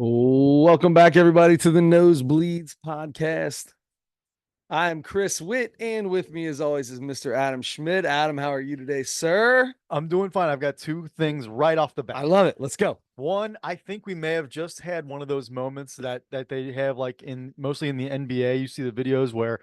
Welcome back, everybody, to the Nosebleeds podcast. I'm Chris Witt, and with me, as always, is Mr. Adam Schmidt. Adam, how are you today, sir? I'm doing fine. I've got two things right off the I bat. love it. Let's go. One, I think we may have just had one of those moments that they have like in mostly in the NBA. You see the videos where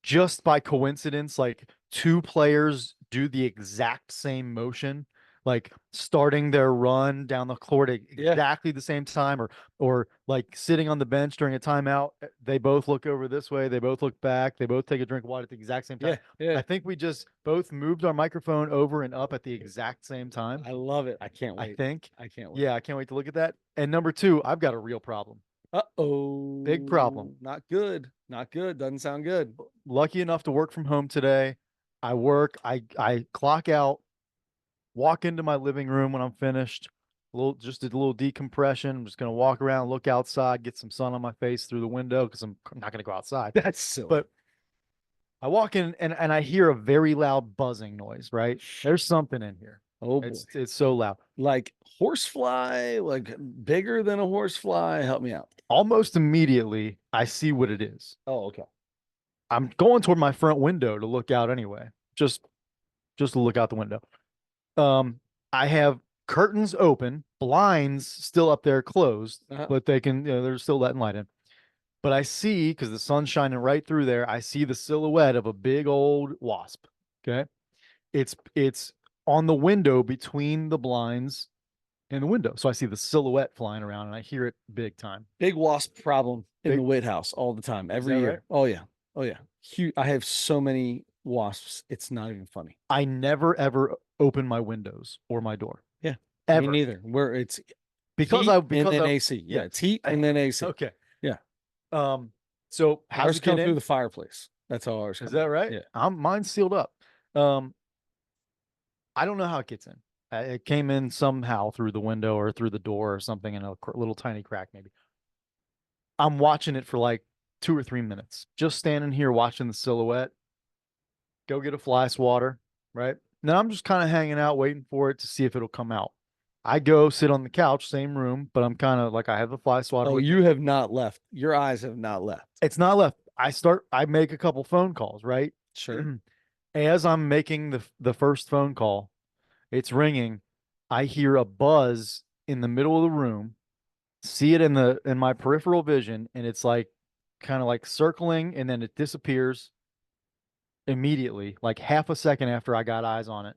just by coincidence, like two players do the exact same motion, like starting their run down the court at Yeah, exactly the same time, or like sitting on the bench during a timeout. They both look over this way, they both look back, they both take a drink of water at the exact same time. yeah. I think we just both moved our microphone over and up at the exact same time. I love it. I can't I wait. think. I can't wait. Yeah, I can't wait to look at that. And number two, I've got a real problem. Uh-oh. Big problem. Not good. Not good. Doesn't sound good. Lucky enough to work from home today. I work, I clock out, walk into my living room when I'm finished. Just a little decompression. I'm just gonna walk around, look outside, get some sun on my face through the window because I'm not gonna go outside. That's silly. But I walk in and I hear a very loud buzzing noise, right? There's something in here. Oh, boy. It's so loud. Like horsefly, like bigger than a horsefly. Help me out. Almost immediately, I see what it is. Oh, okay. I'm going toward my front window to look out anyway. Just to look out the window. I have curtains open, blinds still up there closed, but they can, they're still letting light in. But I see, because the sun's shining right through there, I see the silhouette of a big old wasp. Okay. It's on the window between the blinds and the window. So I see the silhouette flying around and I hear it big time. Big wasp problem in the White House all the time, every year. Right? Oh yeah. Oh yeah. Huge. I have so many wasps. It's not even funny. I never ever open my windows or my door. Yeah. Ever. Me neither. Where it's because and then AC. Yeah, it's heat and then AC. Okay. Yeah. So ours come through the fireplace. That's how ours is that right? Yeah. Mine's sealed up. I don't know how it gets in. It came in somehow through the window or through the door or something in a little tiny crack, maybe. I'm watching it for like 2 or 3 minutes, just standing here watching the silhouette. Go get a fly swatter, right? Then I'm just kind of hanging out, waiting for it to see if it'll come out. I go sit on the couch, same room, but I'm kind of like I have the fly swatter. Oh, you have not left. Your eyes have not left. It's not left. I make a couple phone calls, right? Sure. As I'm making the first phone call, it's ringing. I hear a buzz in the middle of the room, see it in my peripheral vision, and it's like kind of like circling and then it disappears immediately, like half a second after I got eyes on it.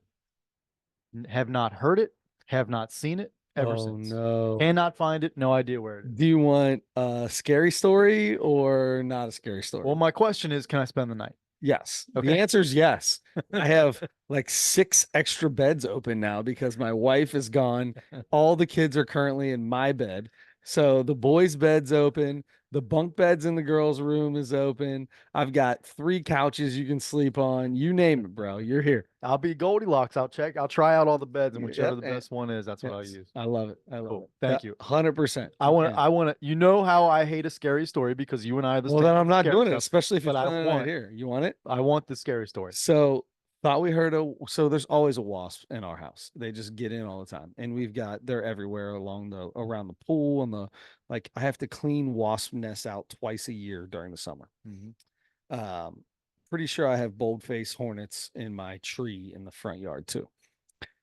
Have not heard it, have not seen it ever since. No. Cannot find it, no idea where it is. Do you want a scary story or not a scary story? Well, my question is, can I spend the night? Yes. Okay. The answer is yes. I have like 6 extra beds open now because my wife is gone. All the kids are currently in my bed. So the boys' bed's open. The bunk beds in the girls' room is open. I've got 3 couches you can sleep on. You name it, bro. You're here. I'll be Goldilocks. I'll try out all the beds, and whichever the best one is, that's what I'll use. I love it. I love it. Thank you. 100%. I want to, you know how I hate a scary story because you and I are the Well, then I'm not doing it, especially if it's I here. You want it? I want the scary story. So thought we heard so there's always a wasp in our house. They just get in all the time. And they're everywhere around the pool and like I have to clean wasp nests out twice a year during the summer. Pretty sure I have bold-faced hornets in my tree in the front yard too.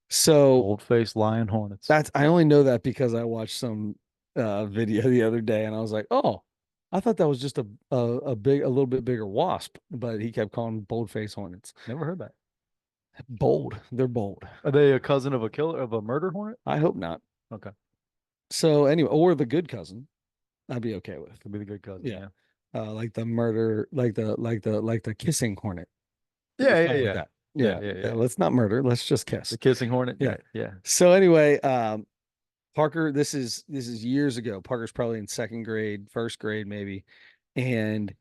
So bold-faced lion hornets. I only know that because I watched some video the other day and I was like, oh, I thought that was just a little bit bigger wasp, but he kept calling them bold-faced hornets. Never heard that. Bold. They're bold. Are they a cousin of a murder hornet? I hope not. Okay. So anyway, or the good cousin, I'd be okay with. Could be the good cousin. Yeah. Like the murder, like the kissing hornet. Yeah. Let's not murder. Let's just kiss. The kissing hornet. Yeah. So anyway, Parker, this is years ago. Parker's probably in 2nd grade, 1st grade, maybe. And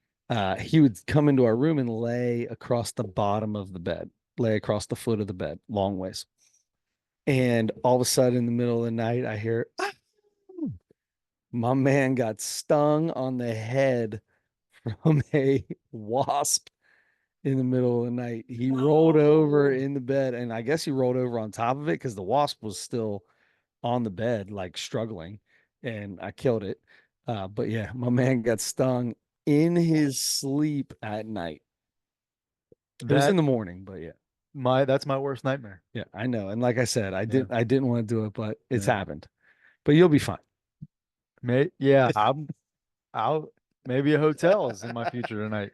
he would come into our room and lay across the bottom of the bed, lay across the foot of the bed, long ways. And all of a sudden in the middle of the night, I hear, ah! My man got stung on the head from a wasp in the middle of the night. He rolled over in the bed, and I guess he rolled over on top of it because the wasp was still on the bed, like struggling. and I killed it. But yeah, my man got stung in his sleep at night. It was in That the morning, but that's my worst nightmare. yeah, I know. And like I said, Yeah. I didn't want to do it, but it's Yeah. happened. But you'll be fine. Yeah, I'll maybe a hotel is in my future tonight.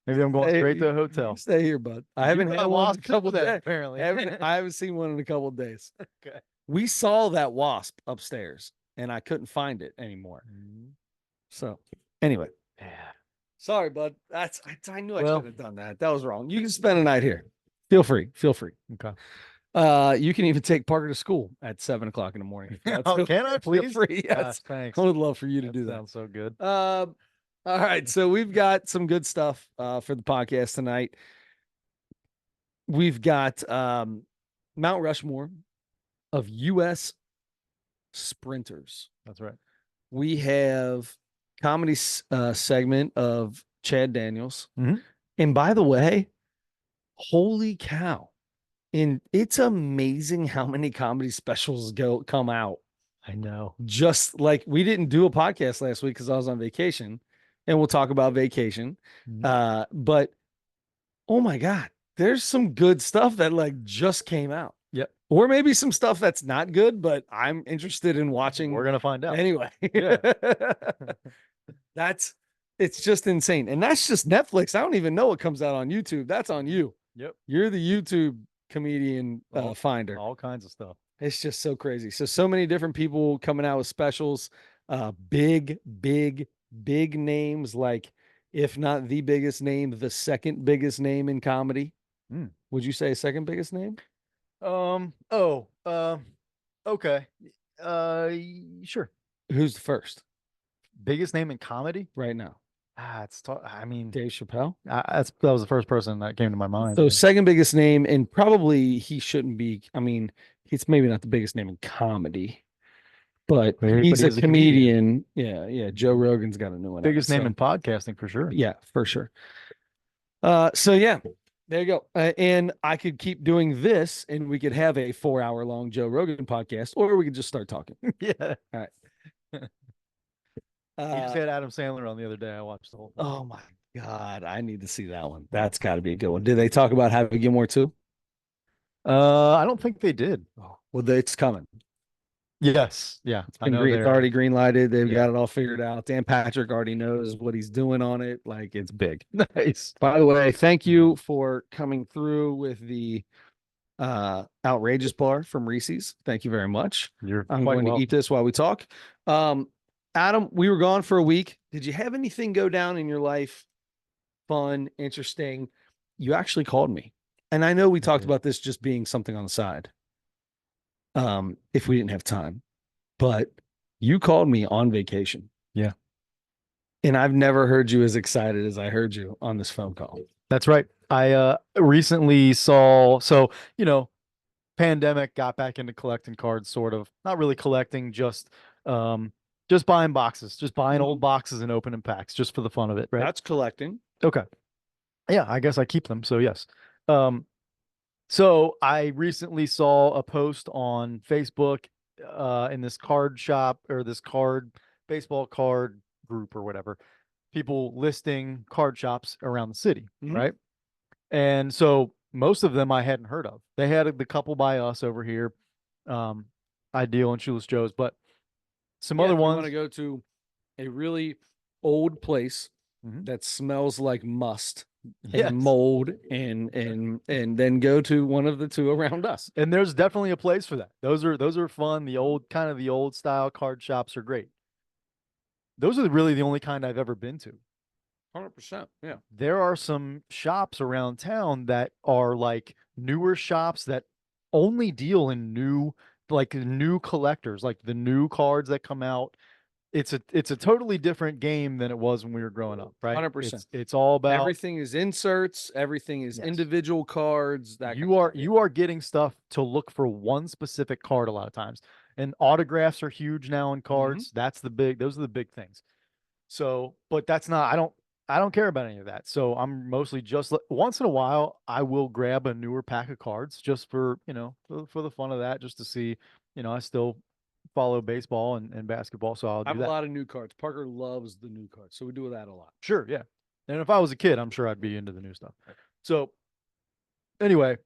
Maybe I'm going straight to a You can hotel. stay here, bud. I You haven't got had one in a wasps couple over there, days. apparently. I haven't seen one in a couple of days. Okay. We saw that wasp upstairs, and I couldn't find it anymore. Mhm. So anyway, Yeah. sorry, bud. I knew I Well, should have done that. That was wrong. You can spend a night here. Feel free. Feel free. okay. You can even take Parker to school at 7 o'clock in the morning. Oh, can I Feel please? free. Yes. Thanks. I would love for you to That do that. sounds so good. All right. So we've got some good stuff for the podcast tonight. We've got Mount Rushmore of U.S. sprinters. That's right. We have comedy segment of Chad Daniels. Mhm. And by the way, holy cow. And it's amazing how many comedy specials come out. I know. Just like we didn't do a podcast last week because I was on vacation, and we'll talk about vacation. Mhm. But oh my God, there's some good stuff that like just came out. Yep. Or maybe some stuff that's not good, but I'm interested in watching We're gonna find out. anyway. Yeah. That's it's just insane. And that's just Netflix. I don't even know what comes out on YouTube. That's on you. Yep. You're the YouTube comedian finder. All kinds of stuff. It's just so crazy. So many different people coming out with specials. Big, big, big names, like if not the biggest name, the second biggest name in comedy. Mm. Would you say second biggest name? Oh, okay. Sure. Who's the first Biggest name in comedy? right now? I mean, Dave Chappelle. that was the first person that came to my mind. So second biggest name, and probably he shouldn't be. I mean, he's maybe not the biggest name in comedy, but he's a comedian. Yeah, yeah. Joe Rogan's got a new one. Biggest name in podcasting for sure. Yeah, for sure. So yeah, there you go. And I could keep doing this, and we could have a 4 hour long Joe Rogan podcast, or we could just start talking. Yeah. All right. You just had Adam Sandler on the other day. I watched the whole thing. Oh my God, I need to see that one. That's got to be a good one. Did they talk about Happy Gilmore too? I don't think they did. Oh, well, it's coming. Yes. Yeah. It's already green lighted. They've got it all figured out. Dan Patrick already knows what he's doing on it. Like it's big. Nice. By the way, thank you for coming through with the outrageous bar from Reese's. Thank you very much. I'm going to eat this while we talk. Adam, we were gone for a week. Did you have anything go down in your life? Fun, interesting. You actually called me. And I know we talked about this just being something on the side. If we didn't have time. But you called me on vacation. Yeah. And I've never heard you as excited as I heard you on this phone call. That's right. I recently saw, pandemic, got back into collecting cards, sort of. Not really collecting, just buying boxes, just buying old boxes and opening packs just for the fun of it, right? That's collecting. Okay. Yeah, I guess I keep them. So yes. So I recently saw a post on Facebook in this card shop or this baseball card group or whatever, people listing card shops around the city, right? And so most of them I hadn't heard of. They had the couple by us over here, Ideal and Shoeless Joe's, but some other ones. Want to go to a really old place that smells like must and mold and then go to one of the two around us. And there's definitely a place for that. Those are fun. The old style card shops are great. Those are really the only kind I've ever been to. 100%. Yeah. There are some shops around town that are like newer shops that only deal in new collectors, like the new cards that come out. It's a totally different game than it was when we were growing up, right? 100%. It's all about everything is inserts, everything is individual cards. That you are getting stuff to look for one specific card a lot of times. And autographs are huge now in cards. Those are the big things. So, but that's not, I don't care about any of that. So I'm mostly just once in a while, I will grab a newer pack of cards just for, for the fun of that, just to see, I still follow baseball and basketball, so I'll I do have a that. lot of new cards. Parker loves the new cards, so we do that a lot. Sure, yeah. And if I was a kid, I'm sure I'd be into the new stuff. So anyway,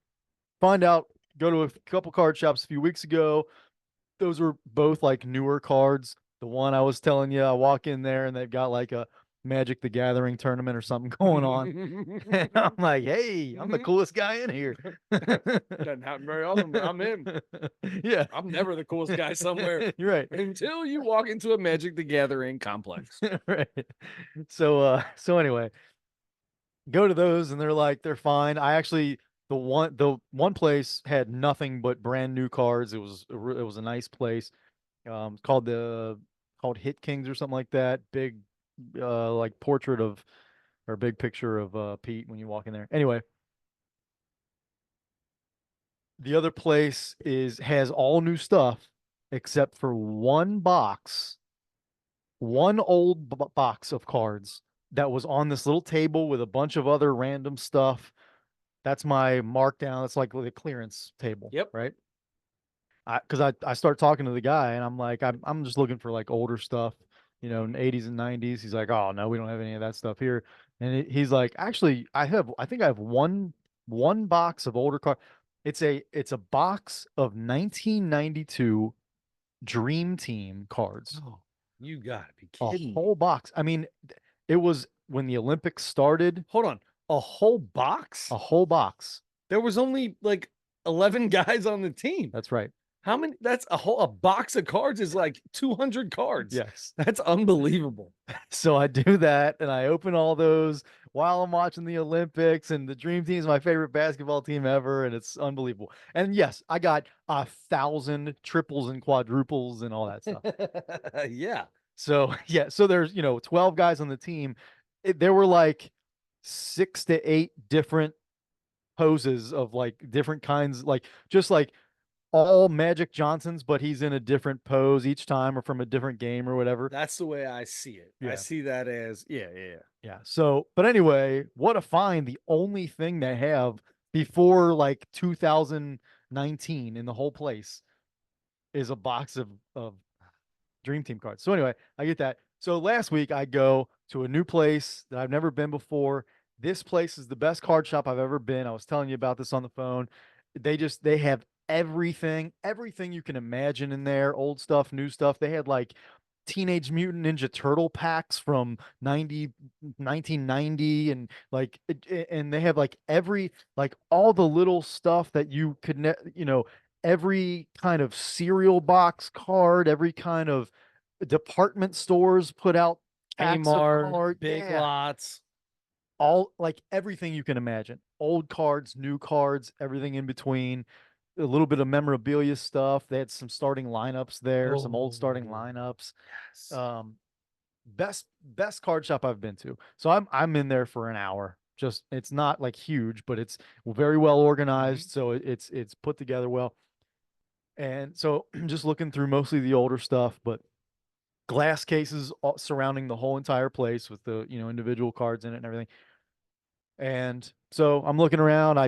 find out, go to a couple card shops a few weeks ago. Those were both like newer cards. The one I was telling you, I walk in there and they've got like a Magic the Gathering tournament or something going on. And I'm like, hey, I'm the coolest guy in here. Doesn't happen very often, but I'm in. Yeah. I'm never the coolest guy somewhere. You're right. Until you walk into a Magic the Gathering complex. Right. So anyway, go to those and they're fine. I actually the one place had nothing but brand new cards. It was a nice place. Called Hit Kings or something like that. Big like portrait of or big picture of Pete when you walk in there. Anyway, the other place is has all new stuff except for one old box of cards that was on this little table with a bunch of other random stuff. That's my markdown. It's like the clearance table, Yep. right? Because I start talking to the guy and I'm like, I'm just looking for like older stuff, in the 80s and 90s. He's like, oh no, we don't have any of that stuff here. And he's like, actually, I think I have one box of older card. It's a box of 1992 Dream Team cards. Oh, you gotta be A kidding me. whole box. I mean, it was when the Olympics started. Hold on. A whole box? A whole box. There was only like 11 guys on the team. That's right. How many? That's a box of cards is like 200 cards. Yes. That's unbelievable. So I do that and I open all those while I'm watching the Olympics, and the Dream Team is my favorite basketball team ever, and it's unbelievable. And yes, I got 1,000 triples and quadruples and all that stuff. Yeah. So yeah, so there's 12 guys on the team. There were like 6 to 8 different poses of like different kinds, like just like all Magic Johnsons, but he's in a different pose each time or from a different game or whatever. That's the way I see it. I Yeah. see that as, yeah. Yeah. So, but anyway, what a find. The only thing they have before like 2019 in the whole place is a box of Dream Team cards. So anyway, I get that. So last week I go to a new place that I've never been before. This place is the best card shop I've ever been. I was telling you about this on the phone. They have everything you can imagine in there, old stuff, new stuff. They had like Teenage Mutant Ninja Turtle packs from 1990, and like and they have like all the little stuff that you could every kind of cereal box card, every kind of department stores put out packs of Kmart, Big Lots, all like everything you can imagine. Old cards, new cards, everything in between. A little bit of memorabilia stuff. They had some starting lineups there, some old starting lineups. Yes. Best card shop I've been to. So I'm in there for an hour. Just it's not like huge, but it's very well organized. So it's put together well. And so just looking through mostly the older stuff, but glass cases surrounding the whole entire place with the individual cards in it and everything. And so I'm looking around.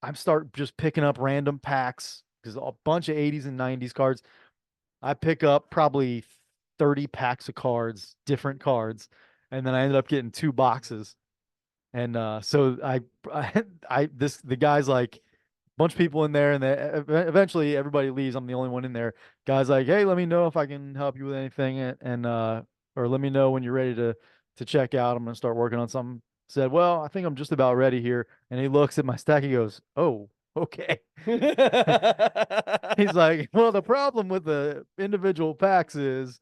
I'm start just picking up random packs because a bunch of 80s and 90s cards. I pick up probably 30 packs of cards, different cards, and then I ended up getting 2 boxes. And so the guy's like, bunch of people in there, and eventually everybody leaves. I'm the only one in there. Guy's like, hey, let me know if I can help you with anything, and or let me know when you're ready to check out. I'm gonna start working on something. Said, well, I think I'm just about ready here. And he looks at my stack. He goes, oh, okay. He's like, well, the problem with the individual packs is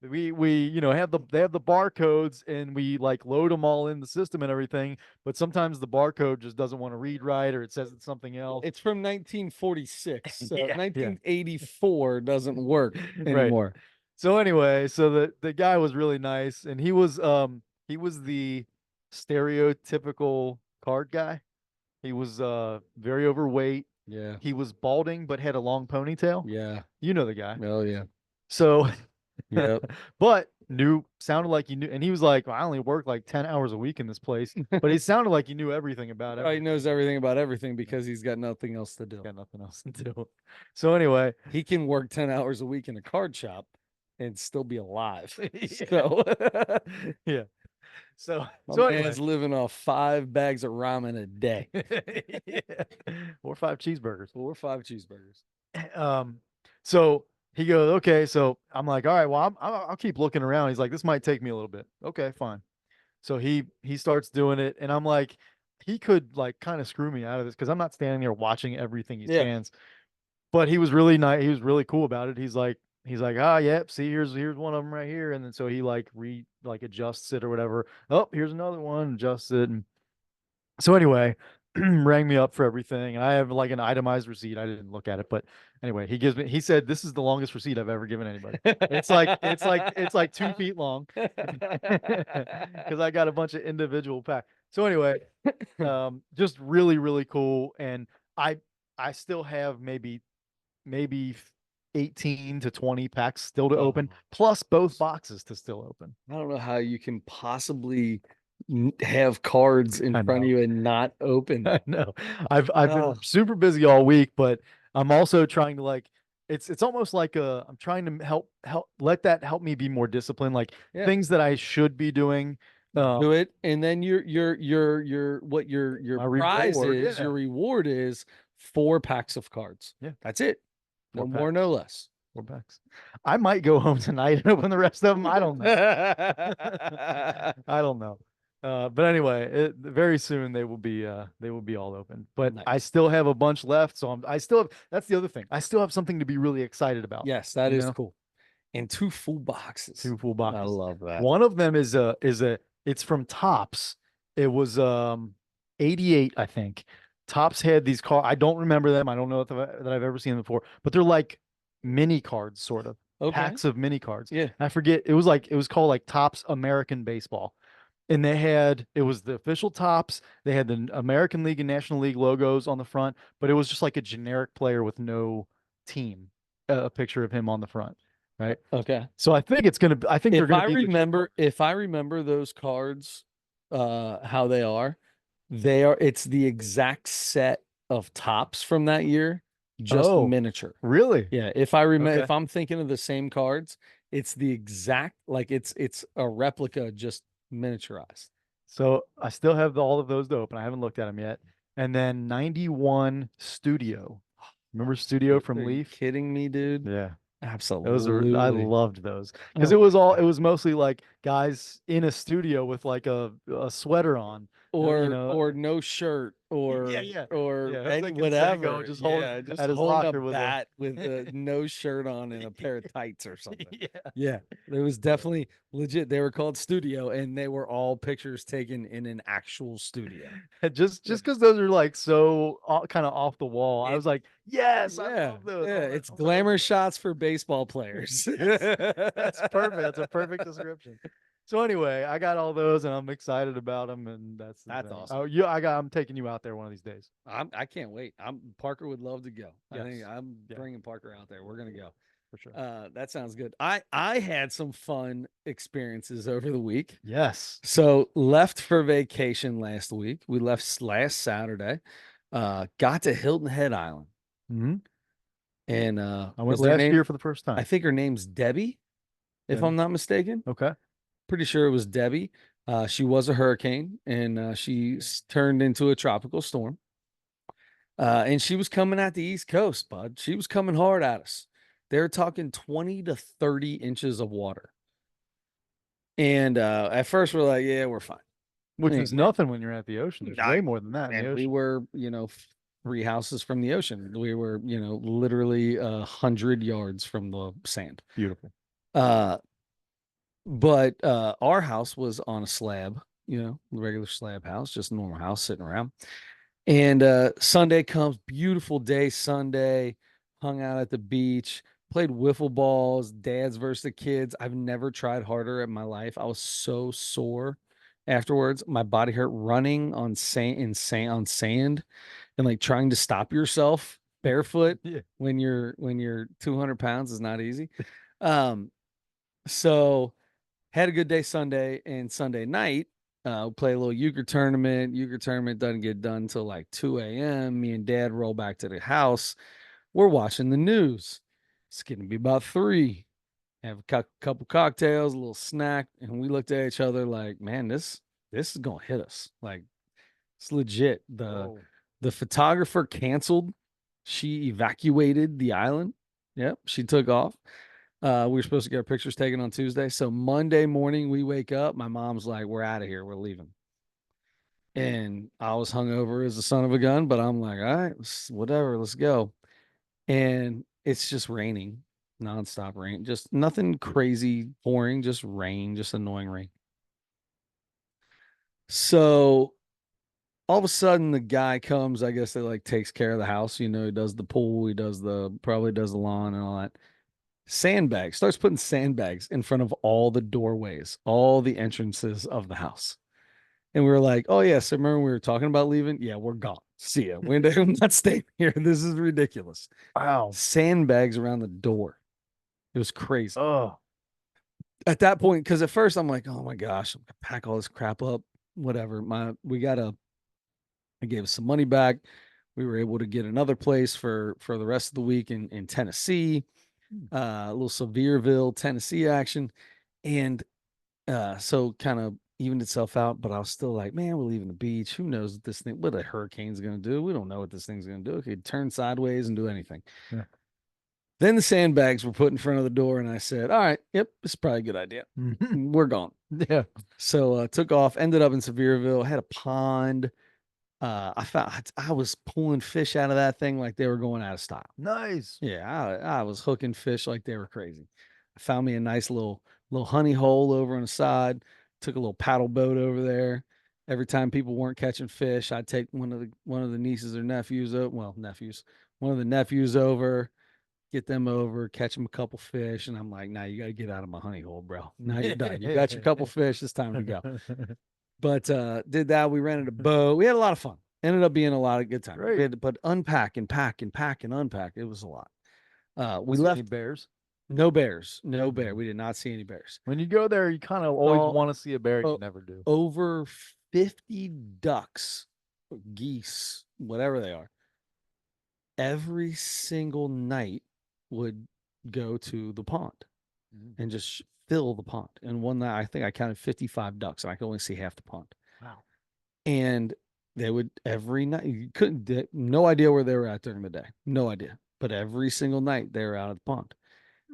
we they have the barcodes, and we like load them all in the system and everything, but sometimes the barcode just doesn't want to read right, or it says it's something else. It's from 1946. So Yeah, 1984 doesn't work anymore. Right. So anyway, so the guy was really nice, and he was the stereotypical card guy. He was very overweight. Yeah. He was balding but had a long ponytail. Yeah. You know the guy. Oh yeah. So Yep. but sounded like he knew, and he was like, well, I only work like 10 hours a week in this place, but he sounded like he knew everything about He everything. knows everything about everything because he's got nothing else to do. Got nothing else to do. So anyway, He can work 10 hours a week in a card shop and still be alive. yeah, So yeah. my So man's anyway, living off 5 bags of ramen a day yeah, or 5 cheeseburgers. or 5 cheeseburgers. Um, so he goes, okay. So I'm like, all right, well, I'll keep looking around. He's like, this might take me a little bit. Okay, fine. So he starts doing it, and I'm like, he could like kind of screw me out of this because I'm not standing there watching everything he Yeah. scans. But he was really nice. He was really cool about it. He's like, ah, yep. See, here's one of them right here, and then so he like adjusts it or whatever. Oh, here's another one, adjusts it, and so anyway, rang me up for everything. And I have like an itemized receipt. I didn't look at it, but anyway, he said this is the longest receipt I've ever given anybody. It's like 2 feet long because I got a bunch of individual packs. So anyway, just really, really cool. And I I still have maybe 18 to 20 packs still to open, Oh, plus both boxes to still open. I don't know how you can possibly have cards in I front of know. you and not open I them. know. I've been Oh, super busy all week, but I'm also trying to like it's almost like I'm trying to help let that help me be more disciplined, like yeah. things that I should be doing. Do it, and then your what your My prize reward, is, your yeah. reward is 4 packs of cards. Yeah, That's it. four No more, no packs. less. 4 packs. I might go home tonight and open the rest of them. I don't know. I don't know. But anyway, very soon they will be all open. But I Nice. still have a bunch left, so I still have, that's the other thing. I still have something to be really excited about. Yes, that You is know, cool. And 2 full boxes. 2 full I boxes. love that. One of them is a it's from Tops. It was 88, I think. Tops had these cards. I don't remember them. I don't know that I've ever seen them before, but they're like mini cards, sort of Okay. packs of mini cards. Yeah. I forget. It was called like Tops American Baseball, and it was the official Tops. They had the American League and National League logos on the front, but it was just like a generic player with no team, a picture of him on the front, right? Okay. So I think they're If gonna I be legit remember, cards. if I remember those cards, how they are, it's the exact set of tops from that year, just Oh, miniature. really? Yeah. If I remember, Okay. if I'm thinking of the same cards, it's the exact, like it's a replica, just miniaturized. So I still have all of those to open. I haven't looked at them yet. And then 91 Studio. Remember Studio Are from you Leaf? kidding me, dude? Yeah. I Absolutely. loved those because Oh, it was mostly like guys in a studio with like a sweater on, you know. or no shirt Yeah, or yeah. or Yeah, any Jose Canseco whatever. just holding Yeah, just at his holding a locker with bat with a no shirt on and a pair of tights or something. yeah. Yeah, it was definitely legit. They were called studio and they were all pictures taken in an actual studio. Yeah. Just because those are like so kind of off the wall, I It was like, yes, I yeah, love those. yeah, it's I'm gonna open glamour those. shots for baseball players. Yes, that's perfect. That's a perfect description. So anyway, I got all those, and I'm excited about them, and that's the That's thing. awesome. Oh, I'm taking you out there one of these days. I can't wait. Parker would love to go. I think Yes, I'm yeah, bringing Parker out there. We're gonna go. for sure. That sounds good. I had some fun experiences over the week. Yes. So left for vacation last week. We left last Saturday. Got to Hilton Head Island, Hmm. and I went was their last name? year for the first I time. think her name's Debbie, if I'm Debbie. not mistaken. Okay. Pretty sure it was Debbie. She was a hurricane, and turned into a tropical storm. And she was coming at the East Coast, bud. She was coming hard at us. They're talking 20 to 30 inches of water. And at first we're like, yeah, we're fine. Which Hey, is nothing when you're at the ocean. There's I, way more than that in the and we ocean. were, 3 houses from the ocean. We were, literally 100 yards from the sand. Beautiful. Uh, but our house was on a slab, the regular slab house, just a normal house sitting around. And Sunday comes, beautiful day Sunday, hung out at the beach, played wiffle balls, dads versus the kids. I've never tried harder in my life. I was so sore afterwards. My body hurt running on sand and like trying to stop yourself barefoot Yeah. when you're 200 pounds is not easy. Um, so Had a good day Sunday, and Sunday night, play a little euchre tournament. Euchre tournament doesn't get done until like 2 a.m. Me and dad roll back to the house. We're watching the news. It's getting to be about 3. Have a couple cocktails, a little snack, and we looked at each other like, man, this is gonna hit us. Like, it's legit. Whoa. The photographer canceled. She evacuated the island. Yep, she took off. We were supposed to get our pictures taken on Tuesday. So Monday morning, we wake up. My mom's like, "We're out of here. We're leaving." And I was hungover as the son of a gun, but I'm like, "All right, whatever. Let's go." And it's just raining, nonstop rain. Just nothing crazy, pouring, just rain, just annoying rain. So all of a sudden the guy comes, I guess, that like takes care of the house. He does the pool, he does probably does the lawn and all that. Sandbags, starts putting sandbags in front of all the doorways, all the entrances of the house. And we were like, oh yeah, so remember we were talking about leaving? Yeah, we're gone. See ya. We're not staying here. This is ridiculous. Wow. Sandbags around the door. It was crazy. Oh. At that point, because at first I'm like, oh my gosh, I'm gonna pack all this crap up. Whatever. I gave us some money back. We were able to get another place for the rest of the week in Tennessee, a little Sevierville, Tennessee action, and so kind of evened itself out. But I was still like, man, we're leaving the beach. Who knows what a hurricane's going to do? We don't know what this thing's going to do. It could turn sideways and do anything. Yeah. Then the sandbags were put in front of the door, and I said, all right, yep, this is probably a good idea. We're gone. Yeah. So took off, ended up in Sevierville, had a pond. I was pulling fish out of that thing like they were going out of style. Nice. Yeah, I was hooking fish like they were crazy. I found me a nice little honey hole over on the side. Took a little paddle boat over there. Every time people weren't catching fish, I'd take one of the nieces or nephews, nephews, one of the nephews over, get them over, catch them a couple fish, and I'm like, nah, you got to get out of my honey hole, bro. Now you're done. You got your couple fish. It's time to go. But did that. We rented a boat. We had a lot of fun. Ended up being a lot of good time. Great. We had to put unpack and pack and pack and unpack. It was a lot. We See left any bears? no bears, no bear. We did not see any bears. When you go there, you kind of always Oh, want to see a bear, and you oh, never do. Over 50 ducks, geese, whatever they are, every single night would go to the pond and just fill the pond. And one night, I think I counted 55 ducks, and I could only see half the pond. Wow. And they would every night, you couldn't, no idea where they were at during the day, no idea. But every single night they were out of the pond.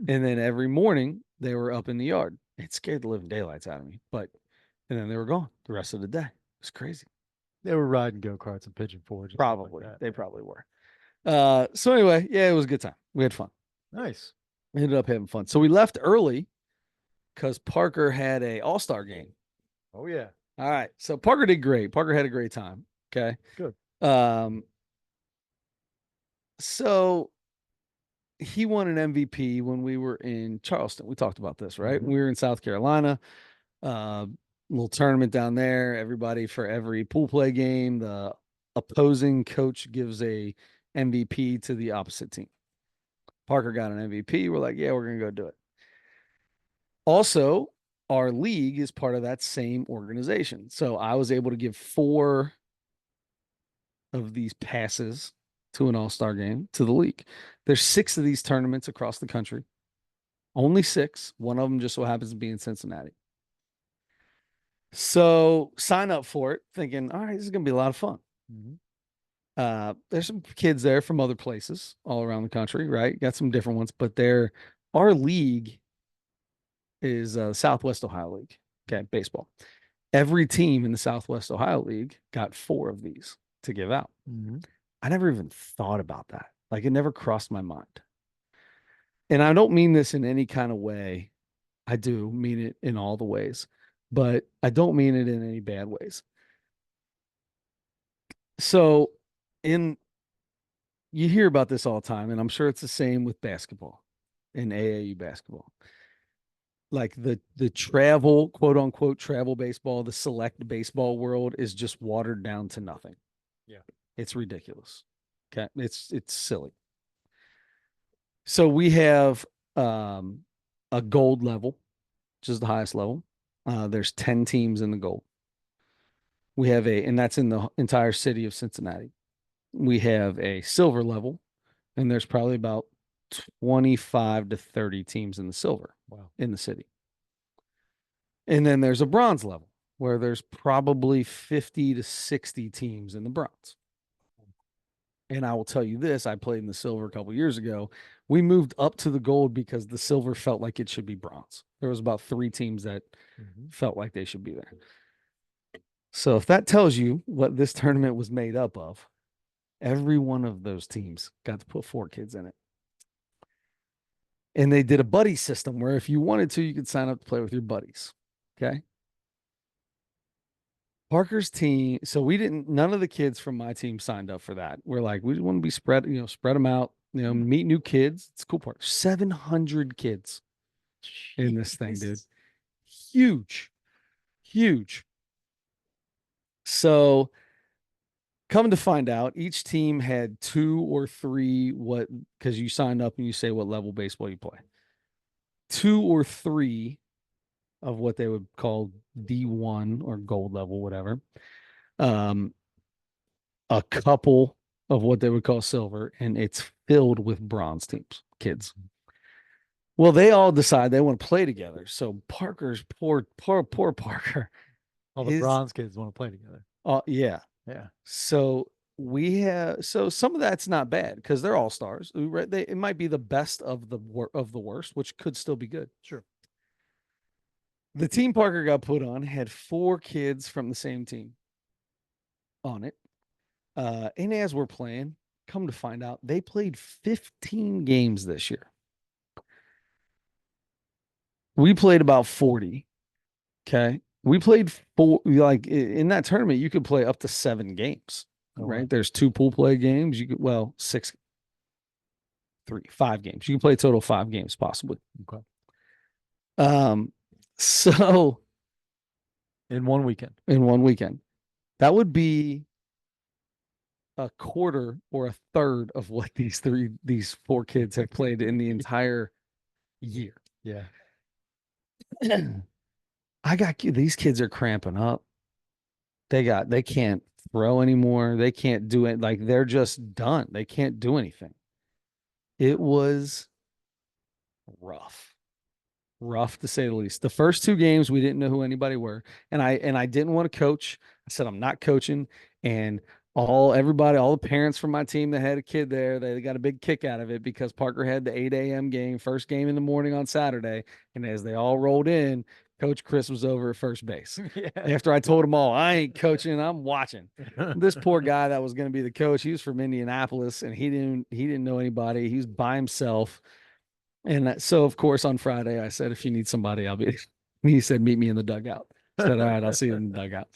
And then every morning they were up in the yard. It scared the living daylights out of me. And then they were gone the rest of the day. It was crazy. They were riding go-karts and pigeon forge. Probably. Like They probably were. So anyway, yeah, it was a good time. We had fun. nice. We ended up having fun. So we left early because Parker had a all-star game. Oh yeah. All right. So Parker did great. Parker had a great time. Okay. Good. So he won an MVP when we were in Charleston. We talked about this, right? We were in South Carolina, little tournament down there. Everybody, for every pool play game, the opposing coach gives a MVP to the opposite team. Parker got an MVP. We're like, yeah, we're going to go do it. Also, our league is part of that same organization. So I was able to give 4 of these passes to an all-star game to the league. There's 6 of these tournaments across the country. Only 6. One of them just so happens to be in Cincinnati. So sign up for it thinking, all right, this is going to be a lot of fun. There's some kids there from other places all around the country, right? Got some different ones, but our league is Southwest Ohio League. Okay, baseball. Every team in the Southwest Ohio League got 4 of these to give out. I never even thought about that. Like, it never crossed my mind. And I don't mean this in any kind of way. I do mean it in all the ways, but I don't mean it in any bad ways. So you hear about this all the time, and I'm sure it's the same with basketball and AAU basketball. Like the travel, quote unquote, travel baseball, the select baseball world is just watered down to nothing. Yeah. It's ridiculous. Okay. It's silly. So we have a gold level, which is the highest level. There's 10 teams in the gold. We have and that's in the entire city of Cincinnati. We have a silver level, and there's probably about 25 to 30 teams in the silver. Wow. In the city. And then there's a bronze level where there's probably 50 to 60 teams in the bronze. And I will tell you this, I played in the silver a couple years ago. We moved up to the gold because the silver felt like it should be bronze. There was about 3 teams that felt like they should be there. So if that tells you what this tournament was made up of, every one of those teams got to put 4 kids in it. And they did a buddy system where if you wanted to, you could sign up to play with your buddies. Okay. Parker's team. So none of the kids from my team signed up for that. We're like, we just want to be spread them out, meet new kids. It's a cool part. 700 kids in this thing, dude. Huge, huge. So come to find out, each team had 2 or 3 because you signed up and you say what level baseball you play. 2 or 3 of what they would call D1 or gold level, whatever. A couple of what they would call silver, and it's filled with bronze teams, kids. Well, they all decide they want to play together. So Parker's poor Parker. All the bronze kids want to play together. Oh, yeah. Yeah. So some of that's not bad because they're all stars. It might be the best of the worst, which could still be good. Sure. The team Parker got put on had 4 kids from the same team on it. And as we're playing, come to find out, they played 15 games this year. We played about 40. Okay. We played 4, like in that tournament, you could play up to 7 games, right? There's 2 pool play games. 5 games. You can play a total of 5 games possibly. Okay. So in one weekend, that would be a quarter or a third of what these 4 kids have played in the entire year. Yeah. These kids are cramping up. They can't throw anymore. They can't do it. Like they're just done. They can't do anything. It was rough to say the least. The first 2 games, we didn't know who anybody were. And I didn't want to coach. I said, I'm not coaching. And all the parents from my team that had a kid there, they got a big kick out of it because Parker had the 8 a.m. game, first game in the morning on Saturday. And as they all rolled in, Coach Chris was over at first base. Yeah. After I told them all, I ain't coaching, I'm watching. This poor guy that was going to be the coach, he was from Indianapolis and he didn't know anybody. He was by himself. And so, of course, on Friday, I said, if you need somebody, I'll be. He said, meet me in the dugout. I said, all right, I'll see you in the dugout.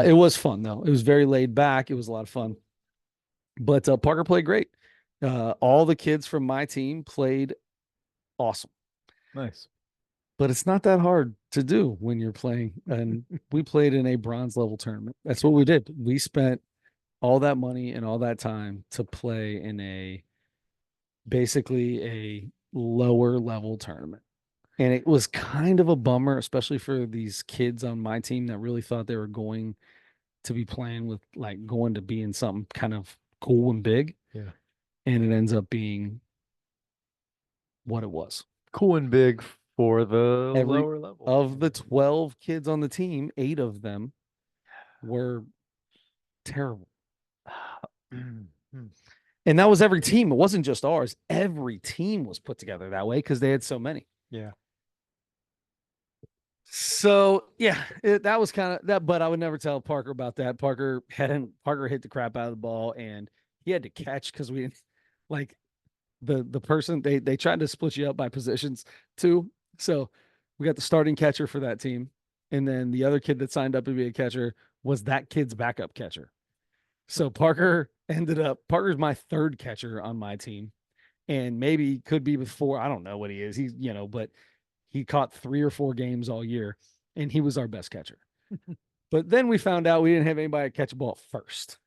It was fun, though. It was very laid back. It was a lot of fun. But Parker played great. All the kids from my team played awesome. Nice. But it's not that hard to do when you're playing. And we played in a bronze level tournament. That's what we did. We spent all that money and all that time to play in basically a lower level tournament. And it was kind of a bummer, especially for these kids on my team that really thought they were going to be playing with, like, going to be in something kind of cool and big. Yeah. And it ends up being what it was. Cool and big for the lower level. Of the 12 kids on the team, 8 of them were terrible. And that was every team. It wasn't just ours. Every team was put together that way because they had so many. Yeah. So yeah, that was kind of that. But I would never tell Parker about that. Parker hit the crap out of the ball, and he had to catch because we didn't like the person they tried to split you up by positions too. So we got the starting catcher for that team, and then the other kid that signed up to be a catcher was that kid's backup catcher. So Parker's my 3rd catcher on my team, and maybe could be before. I don't know what he is. He's, but he caught 3 or 4 games all year, and he was our best catcher. But then we found out we didn't have anybody catch a ball at first.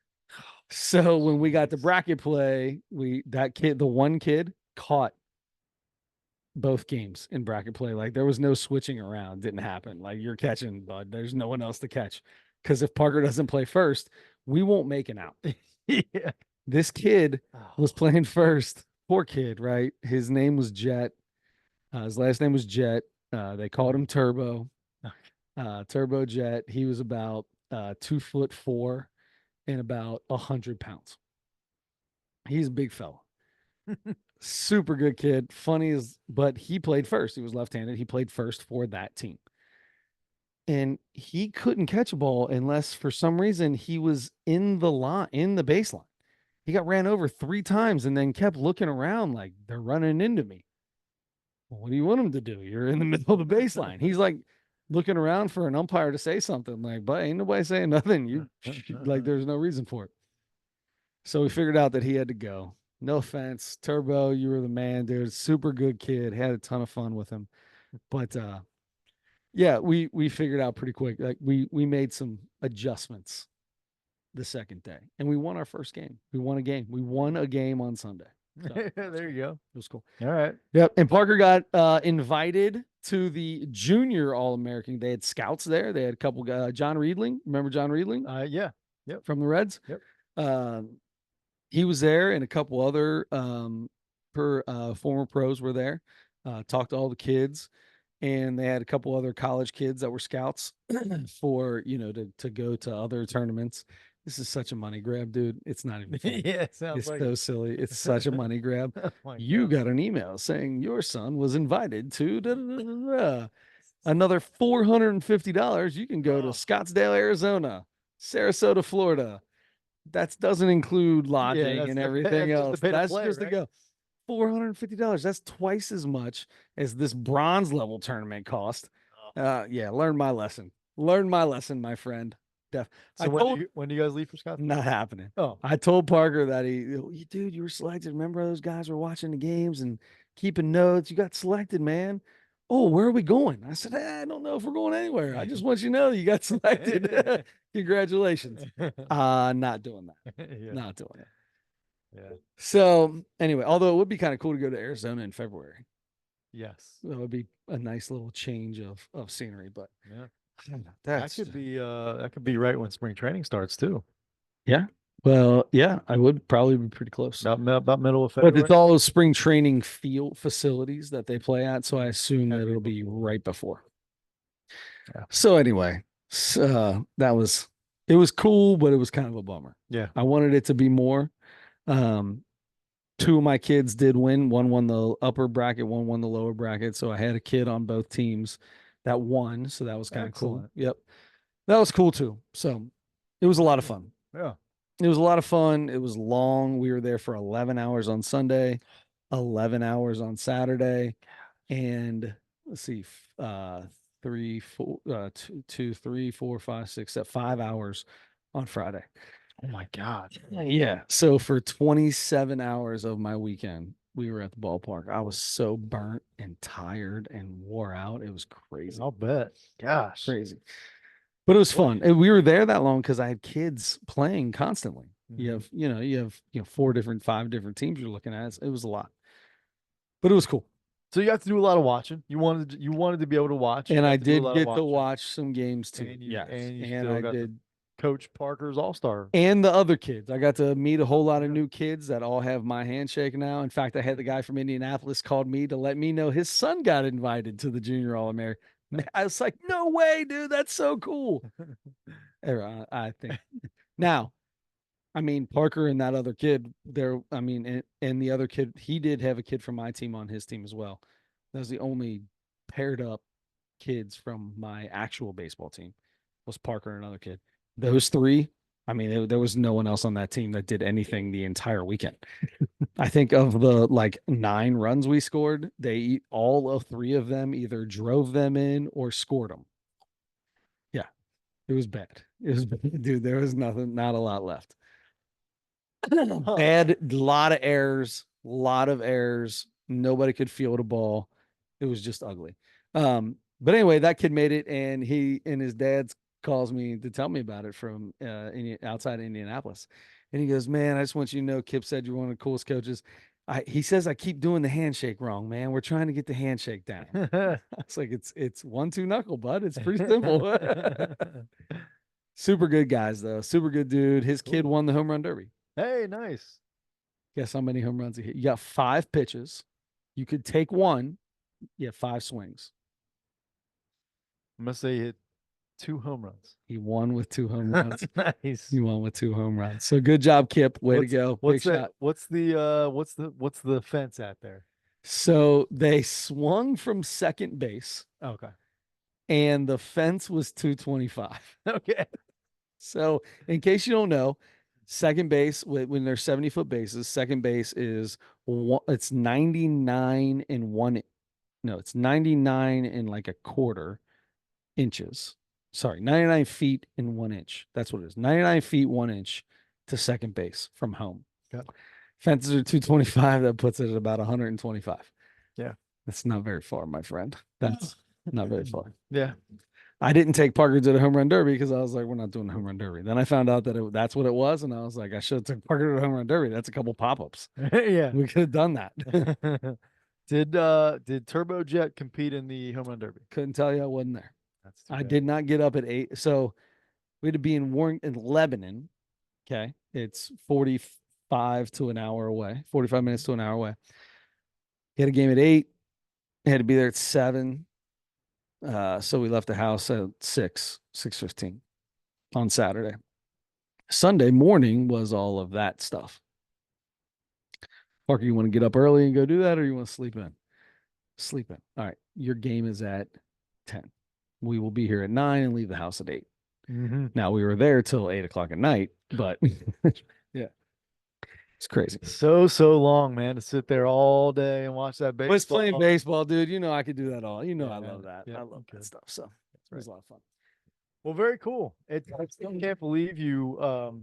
So when we got the bracket play, the one kid caught both games in bracket play. Like there was no switching around. Didn't happen. Like you're catching, bud. There's no one else to catch. Because if Parker doesn't play first, we won't make an out. Yeah. This kid was Oh. playing first. Poor kid, right? His name was Jet. His last name was Jet. They called him Turbo. Turbo Jet. He was about 2'4" and about 100 pounds. He's a big fella. Super good kid. Funny as, but he played first. He was left-handed. He played first for that team. And he couldn't catch a ball unless for some reason he was in the line, in the baseline. He got ran over 3 times and then kept looking around like they're running into me. Well, what do you want him to do? You're in the middle of the baseline. He's like looking around for an umpire to say something like, but ain't nobody saying nothing. You like, there's no reason for it. So we figured out that he had to go. No offense, Turbo, you were the man, dude. Super good kid. Had a ton of fun with him. But yeah, we figured out pretty quick. Like we made some adjustments the second day, and we won our first game. We won a game. We won a game on Sunday. So There you go. it was cool. All right. Yep. And Parker got invited to the junior All-American. They had scouts there. They had a couple guys. John Reedling. Remember John Reedling? Yeah. Yep. From the Reds. Yep. He was there, and a couple other former pros were there. Talked to all the kids, and they had a couple other college kids that were scouts for to go to other tournaments. This is such a money grab, dude. It's not even funny. Yeah, it sounds It's like so silly. It's such a money grab. Oh my You God. got an email saying your son was invited to another $450. You can go to Oh. Scottsdale, Arizona, Sarasota, Florida. That doesn't include Yeah, lodging that's and the everything that's just to else. pay to That's play, just to right? go. $450. That's twice as much as this bronze level tournament cost. Yeah, learn my lesson. Learn my lesson, my friend. Def. So when do you guys leave for Scottsdale? Not happening. Oh, I told Parker that dude, you were selected. Remember those guys were watching the games and keeping notes. You got selected, man. Oh, where are we going? I said, I don't know if we're going anywhere. I just want you to know you got selected. Congratulations. Not doing that. Yeah. Not doing it. Yeah. So anyway, although it would be kind of cool to go to Arizona in February. Yes. That would be a nice little change of scenery. But Yeah. I don't know. That could be right when spring training starts too. Yeah. Well, yeah, I would probably be pretty close. About middle of But it's February. all spring training field facilities that they play at, so I assume that Gotta be it'll be before. right before. Yeah. So anyway, that was it was cool, but it was kind of a bummer. Yeah. I wanted it to be more. Um, Two of my kids did win. One won the upper bracket, one won the lower bracket. So I had a kid on both teams that won. So that was kind of cool. Excellent. Yep. That was cool too. So it was a lot of fun. Yeah. It was a lot of fun. It was long. We were there for 11 hours on Sunday, 11 hours on Saturday, and let's see, three, four, two, 3, 4, 5, 6, 7, 5 hours on Friday. Oh my God. Yeah. So for 27 hours of my weekend, we were at the ballpark. I was so burnt and tired and wore out. It was crazy. I'll bet. Gosh. Crazy. But it was fun. And we were there that long because I had kids playing constantly. You have, you have 5 different teams you're looking at. It was a lot. But it was cool. So you got to do a lot of watching. You wanted to be able to watch. And I did get to watching. watch some games too. And Yes. you And still I got to did. Coach Parker's All-Star. And the other kids. I got to meet a whole lot of new kids that all have my handshake now. In fact, I had the guy from Indianapolis called me to let me know his son got invited to the Junior All-American. I was like, no way, dude. That's so cool. I think. Now, I mean, Parker and that other kid, and the other kid, he did have a kid from my team on his team as well. That was the only paired up kids from my actual baseball team was Parker and another kid. Those three, I mean, there was no one else on that team that did anything the entire weekend. I think of the 9 runs we scored, all of 3 of them either drove them in or scored them. Yeah, it was bad. It was bad. Dude, there was nothing, not a lot left. Bad, lot of errors, Nobody could field a ball. It was just ugly. But anyway, that kid made it, and his dad calls me to tell me about it from outside Indianapolis. And he goes, man, I just want you to know Kip said you're one of the coolest coaches. He says I keep doing the handshake wrong, man. We're trying to get the handshake down. It's like it's 1-2 knuckle, bud. It's pretty simple. Super good guys though. Super good dude. His kid Cool. won the home run derby. Hey, nice. Guess how many home runs he hit? You got 5 pitches. You could take one. You have 5 swings. I'm gonna say he hit 2 home runs. He won with 2 home runs. Nice. He won with 2 home runs. So good job, Kip. Way to go. What's Big that? shot. What's the fence at there? So they swung from second base, Okay. and the fence was 225. Okay. So, in case you don't know, second base when they're 70-foot bases, second base is it's 99 and one. No, it's 99 and like a quarter inches. Sorry, 99 feet and 1 inch. That's what it is. 99 feet 1 inch to second base from home. Got Fences are 225. That puts it at about 125. Yeah. That's not very far, my friend. That's not very far. Yeah. I didn't take Parker to the home run derby because I was like, we're not doing the home run derby. Then I found out that that's what it was, and I was like, I should have took Parker to the home run derby. That's a couple pop-ups. Yeah. We could have done that. Did Turbojet compete in the home run derby? Couldn't tell you I wasn't there. That's too I bad. did not get up at 8. So we had to be in Warren Lebanon. Okay. It's 45 to an hour away, 45 minutes to an hour away. He had a game at 8. Had to be there at 7. So we left the house at 6:15 on Saturday. Sunday morning was all of that stuff. Parker, you want to get up early and go do that, or you want to sleep in? Sleep in. All right. Your game is at 10. We will be here at 9 and leave the house at 8. Mm-hmm. Now we were there till 8 o'clock at night, but yeah, it's crazy. So long, man, to sit there all day and watch that baseball. Was playing baseball, dude. You know I could do that all. You know Yeah, I man. love that. Yeah, I love okay. that stuff. So it was a lot of fun. Well, very cool. I still can't believe you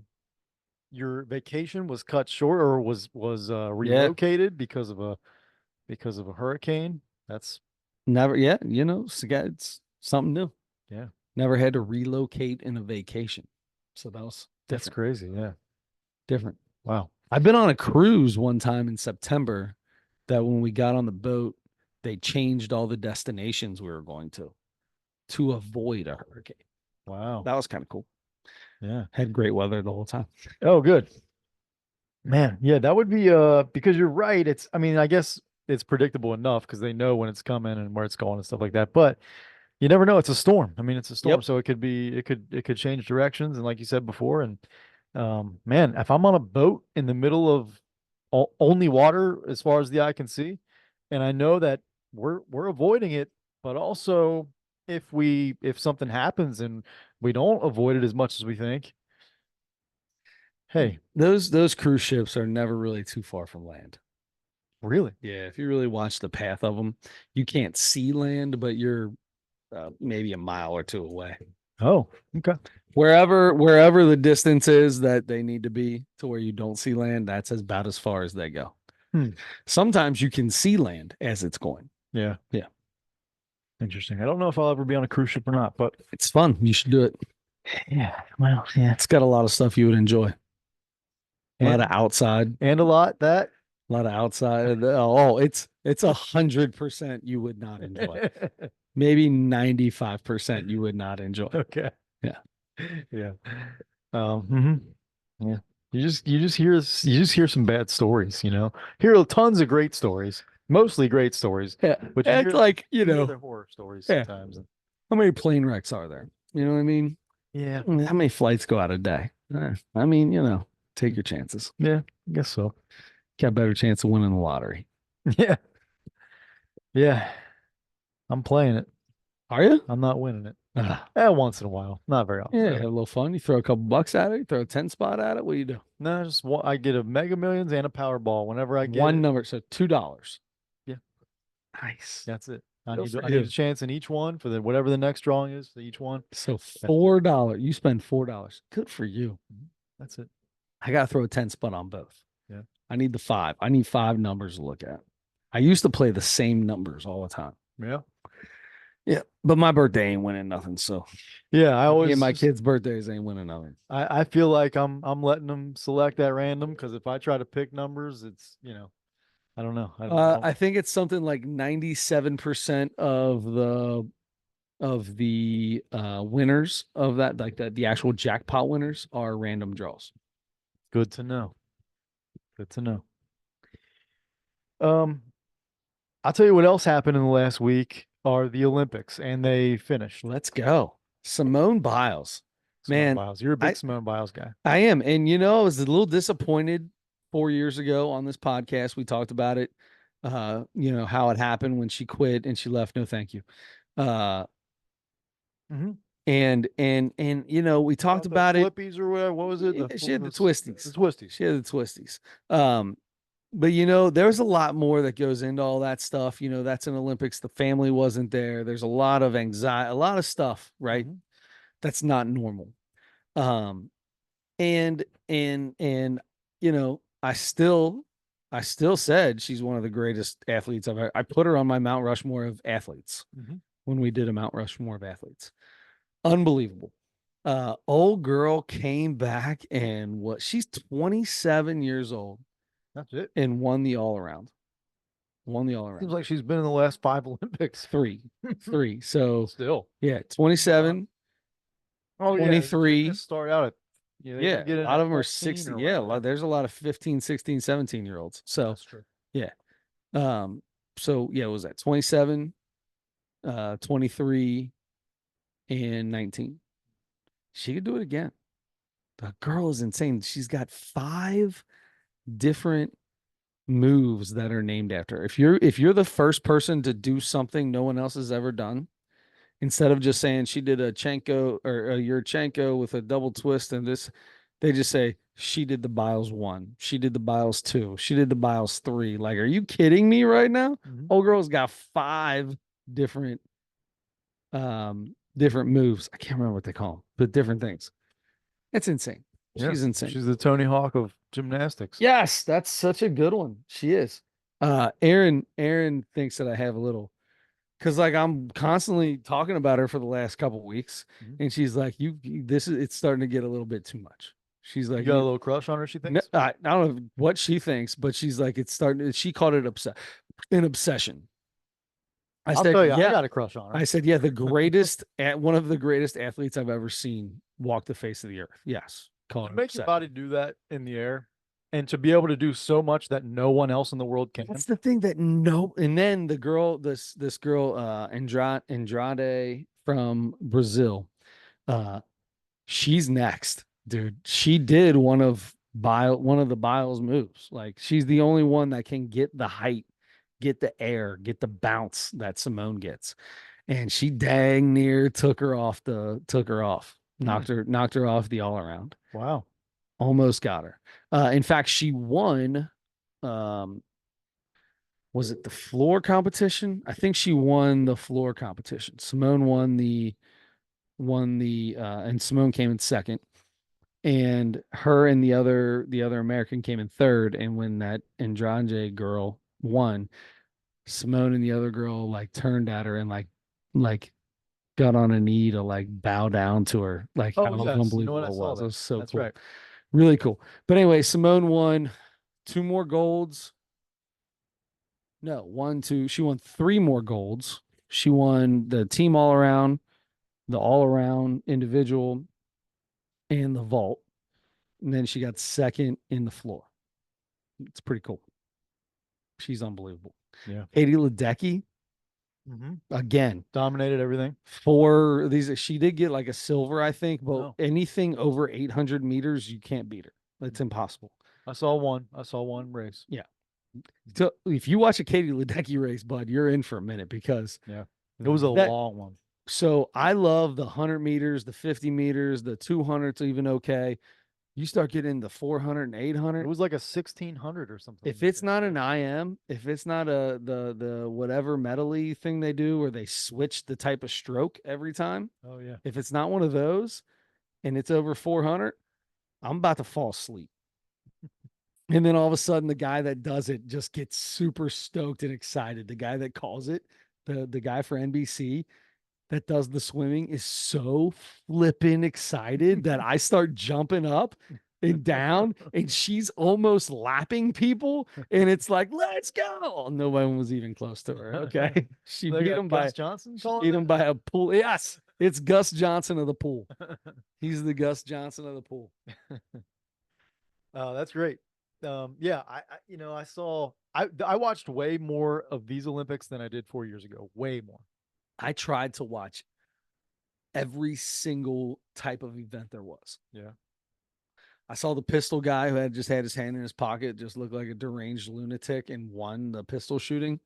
your vacation was cut short or was relocated because of a hurricane. That's Never, yeah, you know, it's something new. Yeah. Never had to relocate in a vacation. So that's different. crazy. Yeah. Different. Wow. I've been on a cruise one time in September that when we got on the boat, they changed all the destinations we were going to avoid a hurricane. Wow. That was kind of cool. Yeah. Had great weather the whole time. Oh, good. Man, yeah, that would be because you're right. I mean, I guess it's predictable enough because they know when it's coming and where it's going and stuff like that. But you never know. It's a storm. I mean, it's a storm, Yep. so it could change directions. And like you said before, and man, if I'm on a boat in the middle of only water as far as the eye can see, and I know that we're avoiding it, but also if something happens and we don't avoid it as much as we think, hey, Those cruise ships are never really too far from land. really? Yeah, if you really watch the path of them, you can't see land, but you're maybe a mile or two away. Oh, okay. Wherever the distance is that they need to be to where you don't see land, that's about as far as they go. Sometimes you can see land as it's going. Yeah. Yeah. Interesting. I don't know if I'll ever be on a cruise ship or not, but It's fun. You should do it. yeah. Well, yeah. It's got a lot of stuff you would enjoy. A lot of outside. And a lot that. A lot of outside. Oh, it's 100% you would not enjoy. Maybe 95% you would not enjoy. Okay. Yeah. Yeah. Yeah. You just hear some bad stories, Hear tons of great stories, mostly great stories. Yeah. But it's like, the horror stories sometimes. How many plane wrecks are there? You know what I mean? Yeah. How many flights go out a day? I mean, take your chances. Yeah, I guess so. Got a better chance of winning the lottery. Yeah. Yeah. I'm playing it. Are you? I'm not winning it. Ah. Once in a while. Not very often. Yeah, have a little fun. You throw a couple bucks at it, you throw a 10 spot at it. What do you do? No, I get a Mega Millions and a Powerball whenever I get one number. So $2. Yeah. Nice. That's it. I Good for need you. a chance in each one for whatever the next drawing is for each one. So $4. You spend $4. Good for you. That's it. I got to throw a 10 spot on both. Yeah. I need the 5. I need 5 numbers to look at. I used to play the same numbers all the time. Yeah. Yeah. But my birthday ain't winning nothing. So yeah, I always my kids' birthdays ain't winning nothing. I feel like I'm letting them select that random because if I try to pick numbers, it's I don't know. I don't. I think it's something like 97% of the winners of that, like the actual jackpot winners, are random draws. Good to know. Good to know. Um, I'll tell you what else happened in the last week are the Olympics, and they finished. Let's go. Simone Biles. Simone Man, Biles. You're a I big Simone Biles guy. I am. And I was a little disappointed 4 years ago on this podcast. We talked about it. How it happened when she quit and she left. No, thank you. Uh Mm-hmm. we talked About the about it. flippies or whatever. What was it? She had the The twisties. twisties. She had the twisties. But there's a lot more that goes into all that stuff. That's an Olympics. The family wasn't there. There's a lot of anxiety, a lot of stuff, right? Mm-hmm. That's not normal. Um, and I still said she's one of the greatest athletes I've ever. I put her on my Mount Rushmore of athletes Mm-hmm. when we did a Mount Rushmore of athletes. Unbelievable. Old girl came back and she's 27 years old That's it. and won the all around. Won the all Seems around. like she's been in the last 5 Olympics. Three. So Still. yeah, 27, Oh yeah, 23. gymnasts start out at they Yeah, don't get a in lot at of them are 14 60. or Yeah, whatever. there's a lot of 15, 16, 17-year-olds. So That's true. yeah. Um, so yeah, what was that 27, 23, and 19? She could do it again. The girl is insane. She's got 5 different moves that are named after her. If you're the first person to do something no one else has ever done, instead of just saying she did a Chenko or a Yurchenko with a double twist and this, they just say she did the Biles 1, she did the Biles 2, she did the Biles 3. Like, are you kidding me right now? Mm-hmm. Old girl's got 5 different different moves. I can't remember what they call them, but different things. It's insane. Yeah, She's insane. she's the Tony Hawk of gymnastics. Yes, that's such a good one. She is. Aaron thinks that I have a little, because like I'm constantly talking about her for the last couple weeks, Mm-hmm. and she's like, this is it's starting to get a little bit too much. She's You like, got a little crush on her, she thinks? I don't know what she thinks, but she's like, it's starting. She called it an obsession. I I'll said, tell you, I yeah. got a crush on her. I said, yeah, one of the greatest athletes I've ever seen walk the face of the earth. Yes, call it To an make your obsession. body do that in the air and to be able to do so much that no one else in the world can. That's the thing that no, and then the girl, this girl, Andrade from Brazil, uh, she's next, dude. She did one of the Biles moves. Like, she's the only one that can get the height, get the air, get the bounce that Simone gets. And she dang near took her off, knocked her off the all around. Wow. Almost got her. In fact, she won. Um, was it the floor competition? I think she won the floor competition. Simone and Simone came in second, and her and the other American came in third. And when that Andrade girl won, Simone and the other girl like turned at her and like got on a knee to like bow down to her. Like, how Oh yes, you know what? unbelievable I it saw was. It that. was so That's cool. right. Really cool. But anyway, Simone won 2 more golds. No, 1, 2. She won 3 more golds. She won the team all around, the all around individual, and the vault. And then she got second in the floor. It's pretty cool. She's unbelievable. Yeah. Katie Ledecky, Mm-hmm. again, Dominated everything. for these, she did get like a silver, I think, but No. anything over 800 meters, you can't beat her. It's impossible. I saw one race. Yeah. So if you watch a Katie Ledecky race, bud, you're in for a minute, because Yeah. It was a that, long one. so I love the 100 meters, the 50 meters, the 200's even okay. You start getting the 400 and 800. It was like a 1600 or something. If it's not an IM, if it's not the whatever medley thing they do where they switch the type of stroke every time, Oh yeah. if it's not one of those and it's over 400, I'm about to fall asleep. And then all of a sudden, the guy that does it just gets super stoked and excited. The guy that calls it, the guy for NBC that does the swimming, is so flippin' excited that I start jumping up. and down, and she's almost lapping people, and it's like, let's go. No one was even close to her. Okay. She They beat got him Gus by Johnson she calling beat him that? by a pool. Yes, it's Gus Johnson of the pool. He's the Gus Johnson of the pool. Oh, that's great. Yeah, I watched way more of these Olympics than I did 4 years ago. Way more. I tried to watch every single type of event there was. Yeah. I saw the pistol guy who had just had his hand in his pocket, just looked like a deranged lunatic and won the pistol shooting.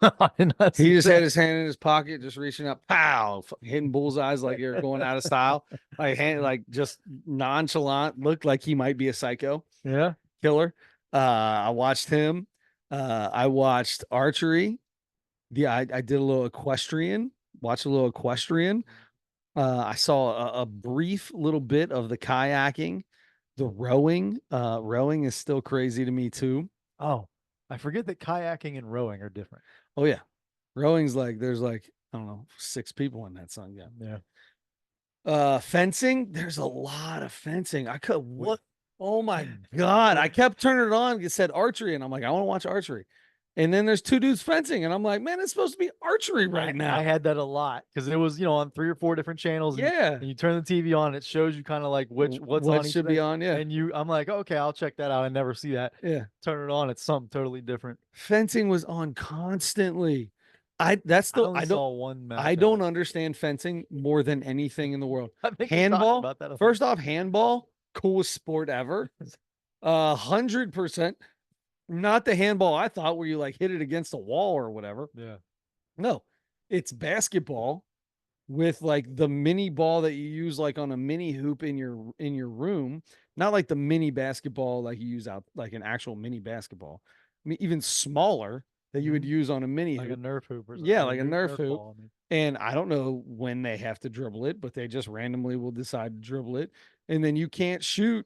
I did not He see just had that. his hand in his pocket, just reaching up, pow, hitting bullseyes like you're going out of style. Like hand, like just nonchalant, looked like he might be a psycho Yeah. killer. I watched him. I watched archery. I did a little equestrian, watched a little equestrian. I saw a brief little bit of the kayaking, the rowing. Rowing is still crazy to me too. Oh, I forget that kayaking and rowing are different. Oh yeah, rowing's like there's like I don't know 6 people in that song. Yeah. Yeah. Fencing. There's a lot of fencing. I could Wait. what? Oh my god! I kept turning it on. It said archery, and I'm like, I want to watch archery. And then there's two dudes fencing, and I'm like, man, it's supposed to be archery right I now. had that a lot because it was, on 3 or 4 different channels, Yeah. and you turn the TV on, it shows you kind of like what's What on each should thing. be on? Yeah. And I'm like, okay, I'll check that out. I never see that. Yeah. Turn it on, it's something totally different. Fencing was on constantly. I only saw one match. I don't understand fencing more than anything in the world. I think we talked Handball. about that. First off, handball, coolest sport ever. 100%. Not the handball I thought where you like hit it against a wall or whatever. Yeah. No, it's basketball with like the mini ball that you use like on a mini hoop in your room, not like the mini basketball like you use out like an actual mini basketball. I mean, even smaller that you would use on a mini like hoop. a Nerf hoop or something. Yeah, like a Nerf hoop. Ball, I mean. And I don't know when they have to dribble it, but they just randomly will decide to dribble it. And then you can't shoot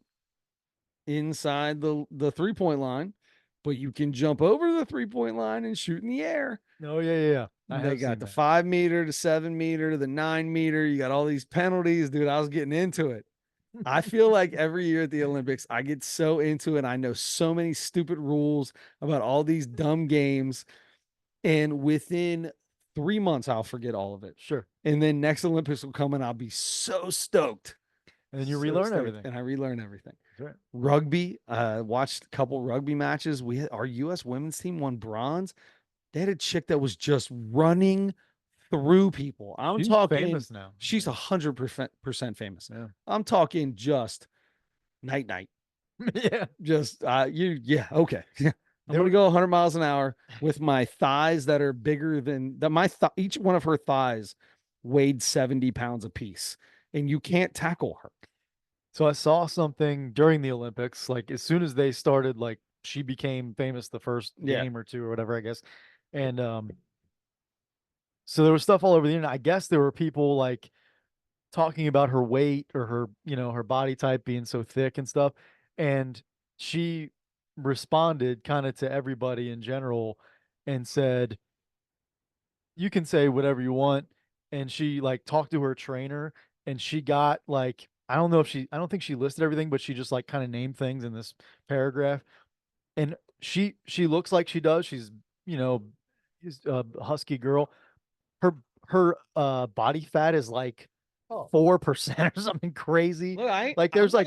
inside the 3-point line, but you can jump over the 3-point line and shoot in the air. Oh yeah. They got the 5 meter, the 7 meter, the 9 meter. You got all these penalties, dude. I was getting into it. I feel like every year at the Olympics, I get so into it. I know so many stupid rules about all these dumb games. And within 3 months, I'll forget all of it. Sure. And then next Olympics will come and I'll be so stoked. And then you relearn everything. And I relearn everything. Right. Rugby, watched a couple rugby matches. Our U.S. women's team won bronze. They had a chick that was just running through people. She's talking famous now. She's 100% famous. Yeah. I'm talking just night. Yeah. Just yeah, okay. I'm gonna go 100 miles an hour with my thighs that are bigger than each one of her thighs weighed 70 pounds apiece, and you can't tackle her. So I saw something during the Olympics, like as soon as they started, like she became famous the first game or two or whatever, I guess. And so there was stuff all over the internet. I guess there were people like talking about her weight or her body type being so thick and stuff. And she responded kind of to everybody in general and said, you can say whatever you want. And she like talked to her trainer and she got like, I don't think she listed everything, but she just like kind of named things in this paragraph. And she looks like she does. She's, is a husky girl. Her body fat is like 4% or something crazy. Look, there's no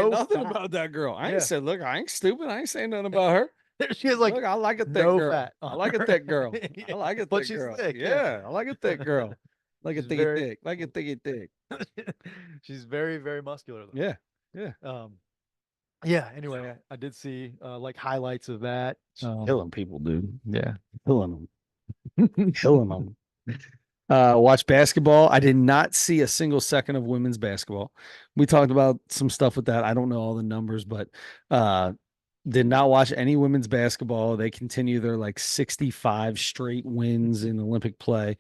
nothing fat about that girl. I ain't said, look, I ain't stupid. I ain't saying nothing about her. She has like, look, I like a thick girl. Fat I like a thick girl. I like a thick girl. Thick, yeah, I like a thick girl. Like she's a thicky thick. Like a thicky thick. She's very, very muscular though. Yeah. Yeah. Yeah. Anyway, I did see like highlights of that. Killing people, dude. Yeah. Killing them. Killing them. Watch basketball. I did not see a single second of women's basketball. We talked about some stuff with that. I don't know all the numbers, but did not watch any women's basketball. They continue their like 65 straight wins in Olympic play.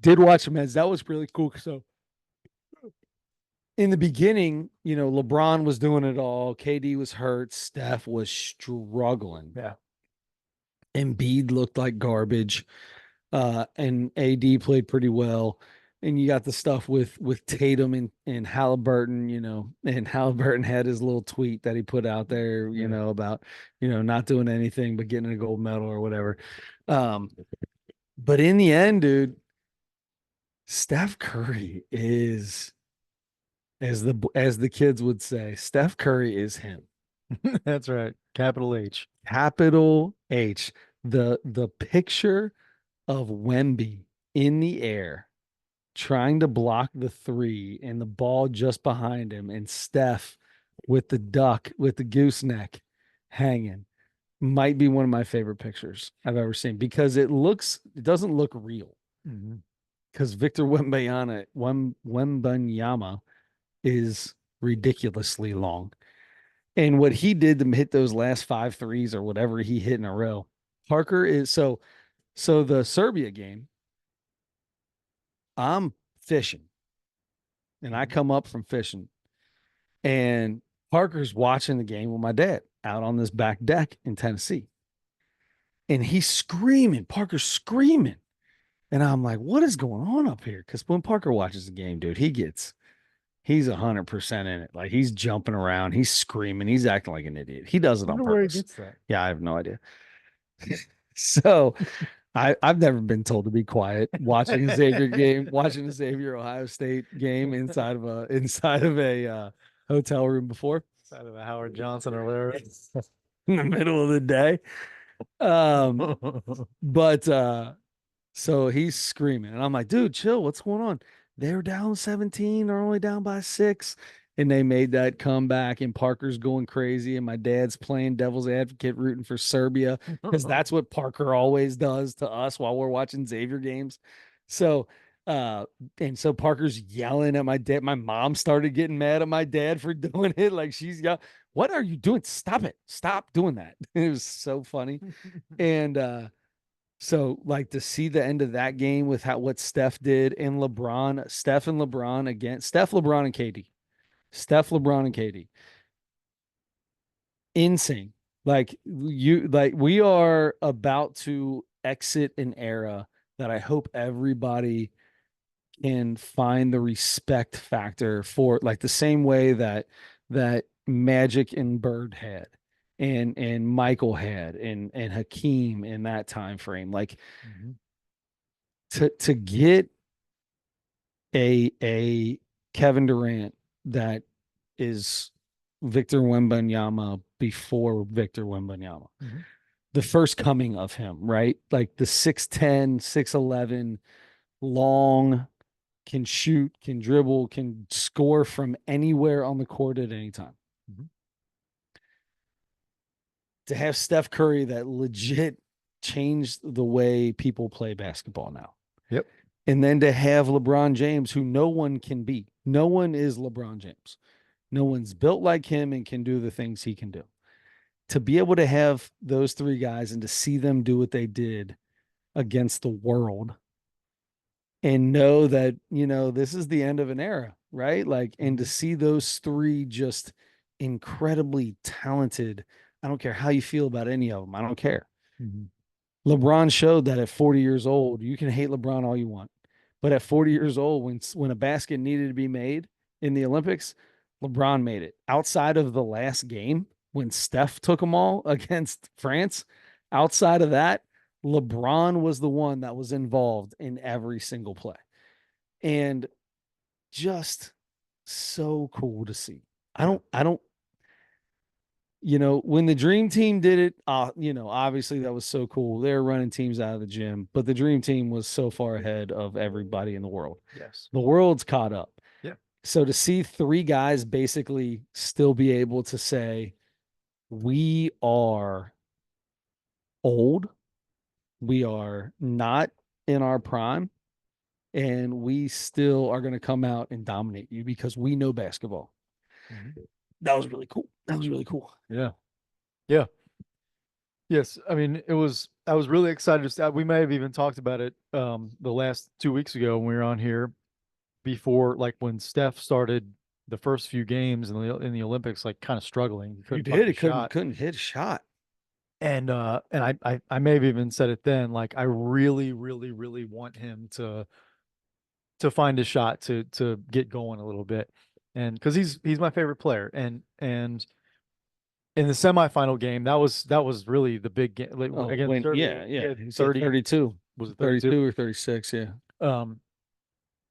Did watch men's. That was really cool. So in the beginning, LeBron was doing it all. KD was hurt. Steph was struggling. Yeah. Embiid looked like garbage. And AD played pretty well. and you got the stuff with Tatum and Halliburton, and Halliburton had his little tweet that he put out there, Yeah. about, not doing anything but getting a gold medal or whatever. Um, but in the end, dude, Steph Curry is, as the kids would say, Steph Curry is him. That's right. Capital H. Capital H. The picture of Wemby in the air trying to block the three and the ball just behind him and Steph with the duck with the gooseneck hanging might be one of my favorite pictures I've ever seen because it doesn't look real Mhm. because Victor Wembanyama is ridiculously long. And what he did to hit those last five threes or whatever he hit in a row, Parker is so the Serbia game, I'm fishing and I Mhm. come up from fishing and Parker's watching the game with my dad out on this back deck in Tennessee. And he's screaming, Parker's screaming. And I'm like, what is going on up here? Because when Parker watches the game, dude, he's 100% in it. Like he's jumping around, he's screaming, he's acting like an idiot. He does it on Wonder where he purpose. gets that. Yeah, I have no idea. So I've never been told to be quiet watching a Xavier game, watching a Xavier Ohio State game inside of a hotel room before Side of a Howard Johnson or whatever. in the middle of the day. Um, but so he's screaming, and I'm like, dude, chill. What's going on? They're down 17. They're only down by six. And they made that comeback, and Parker's going crazy, and my dad's playing devil's advocate, rooting for Serbia, because that's what Parker always does to us while we're watching Xavier games. So, uh, and so Parker's yelling at my dad. My mom started getting mad at my dad for doing it. Like she's yelling, "What are you doing? Stop it! Stop doing that!" It was so funny. And so like to see the end of that game with what Steph did and Steph and LeBron again, LeBron and KD, Steph, LeBron and KD, insane. Like we are about to exit an era that I hope everybody can find the respect factor for, like the same way that Magic and Bird had. And Michael had and Hakeem in that time frame. Like Mhm. to get a Kevin Durant that is Victor Wembanyama before Victor Wembanyama. Mhm. The first coming of him, right? Like the 6'10, 6'11, long, can shoot, can dribble, can score from anywhere on the court at any time. Mhm. To have Steph Curry that legit changed the way people play basketball now. Yep. And then to have LeBron James, who no one can beat. No one is LeBron James. No one's built like him and can do the things he can do. To be able to have those three guys and to see them do what they did against the world and know that, this is the end of an era, right? Like, and to Mhm. see those three just incredibly talented. I don't care how you feel about any of them. I don't care. Mhm. LeBron showed that at 40 years old, you can hate LeBron all you want. But at 40 years old, when a basket needed to be made in the Olympics, LeBron made it. Outside of the last game when Steph took them all against France, outside of that, LeBron was the one that was involved in every single play. And just so cool to see. Yeah. I don't when the dream team did it, obviously that was so cool. They're running teams out of the gym, but the dream team was so far ahead of everybody in the world. Yes. The world's caught up. Yeah. So to see three guys basically still be able to say, we are old, we are not in our prime, and we still are going to come out and dominate you because we know basketball. Mhm. That was really cool. That was really cool. Yeah. Yeah. Yes. I mean, I was really excited to we may have even talked about it the last 2 weeks ago when we were on here before, like when Steph started the first few games in the Olympics, like kind of struggling. He You couldn't put did. up a It couldn't shot. couldn't hit a shot. And I may have even said it then, like I really, really, really want him to to find a shot to get going a little bit, and because he's my favorite player, and in the semifinal game, that was really the big game like, Oh, against Serbia. yeah, He yeah. had He's at 30. 32, Was it 32? 32 or 36. Yeah. Um,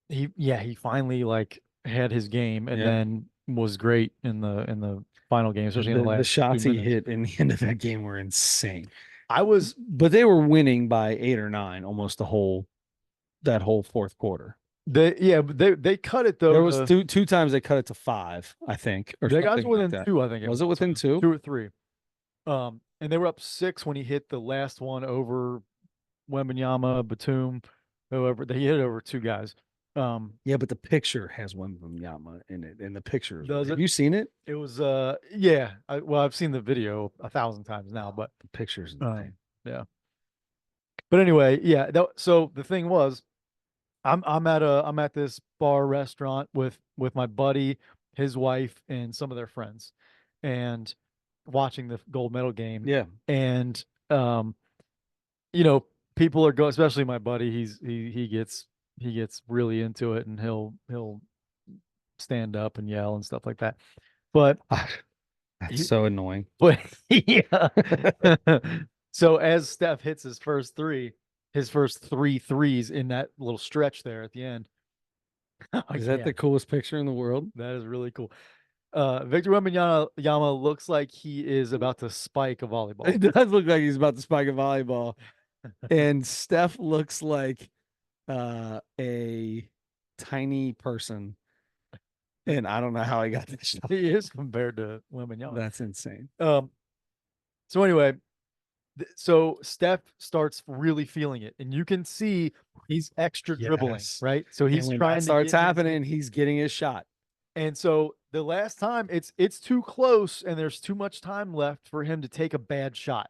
he finally like had his game, and Yeah. then was great in the final game, especially in the The last two shots he minutes. hit in the end of that game were insane. I was But they were winning by 8 or 9 almost the whole that whole fourth quarter. they yeah, but they cut it There though. was two times they cut it to 5, I think, or The guys something were like within that. two, I think it Was it was within two? 2 or 3. And they were up 6 when he hit the last one over Wembanyama, Batum, whoever. He hit it over 2 guys. Yeah, but the picture has Wembanyama in it, and the picture is. Does Have it? you seen it? It was yeah. Well, I've seen the video 1,000 times now, Oh, but the picture's um insane. yeah. But anyway, yeah. So the thing was, I'm at this bar restaurant with my buddy, his wife, and some of their friends, and watching the gold medal game. Yeah, And um, you know, people are going, especially my buddy. He gets really into it, and he'll stand up and yell and stuff like that. But that's he, so annoying. but yeah. So as Steph hits his first three threes in that little stretch there at the end. Oh Is that yeah, the coolest picture in the world? that is really cool. Victor Wembanyama looks like he is about to spike a volleyball. It does look like he's about to spike a volleyball, and Steph looks like a tiny person, and I don't know how he got this shot. He is compared to Wembanyama. That's insane. Um. So anyway, so Steph starts really feeling it, and you can see he's extra dribbling, Yes. right? So And he's when that trying to starts get happening, he's getting his shot. And so the last time it's too close, and there's too much time left for him to take a bad shot.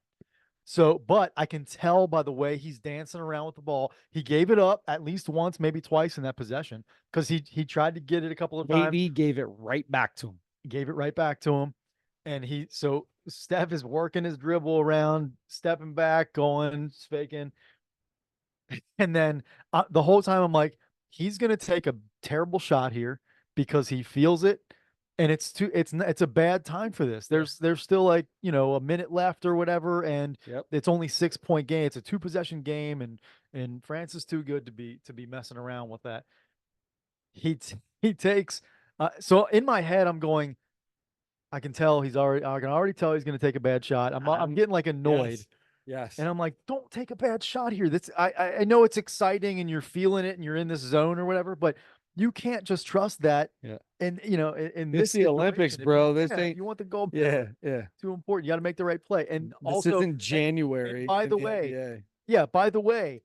So, but I can tell by the way he's dancing around with the ball. He gave it up at least once, maybe twice in that possession, because he tried to get it a couple of times. Navy gave it right back to him. Gave it right back to him. And so Steph is working his dribble around, stepping back, going, faking. And then the whole time I'm like, he's going to take a terrible shot here because he feels it. And it's a bad time for this. There's still like, a minute left or whatever. And Yep. it's only 6-point game. It's a 2-possession game. And France is too good to be messing around with that. He takes, so in my head, I'm going, I can already tell he's going to take a bad shot. I'm getting like annoyed. Yes. And I'm like, don't take a bad shot here. I know it's exciting and you're feeling it and you're in this zone or whatever, but you can't just trust that. Yeah. And in It's this the Olympics, situation, bro. This if ain't. you want the gold Yeah. medal, Yeah. too important. You got to make the right play. And This also, isn't January. and by in the way, NBA. yeah, by the way,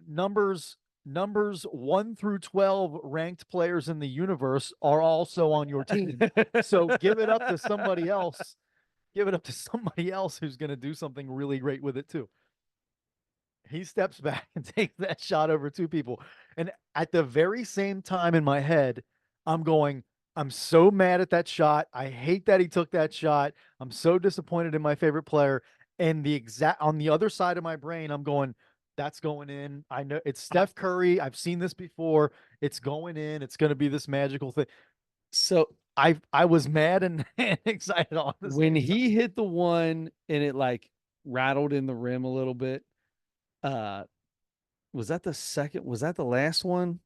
numbers 1 through 12 ranked players in the universe are also on your team. So give it up to somebody else. Give it up to somebody else who's going to do something really great with it too. He steps back and takes that shot over 2 people. And at the very same time in my head, I'm going, I'm so mad at that shot. I hate that he took that shot. I'm so disappointed in my favorite player. And on the other side of my brain, I'm going, that's going in. I know it's Steph Curry. I've seen this before. It's going in. It's going to be this magical thing. So I was mad and excited all the when same time. he hit the one and it like rattled in the rim a little bit, was that the second? Was that the last one?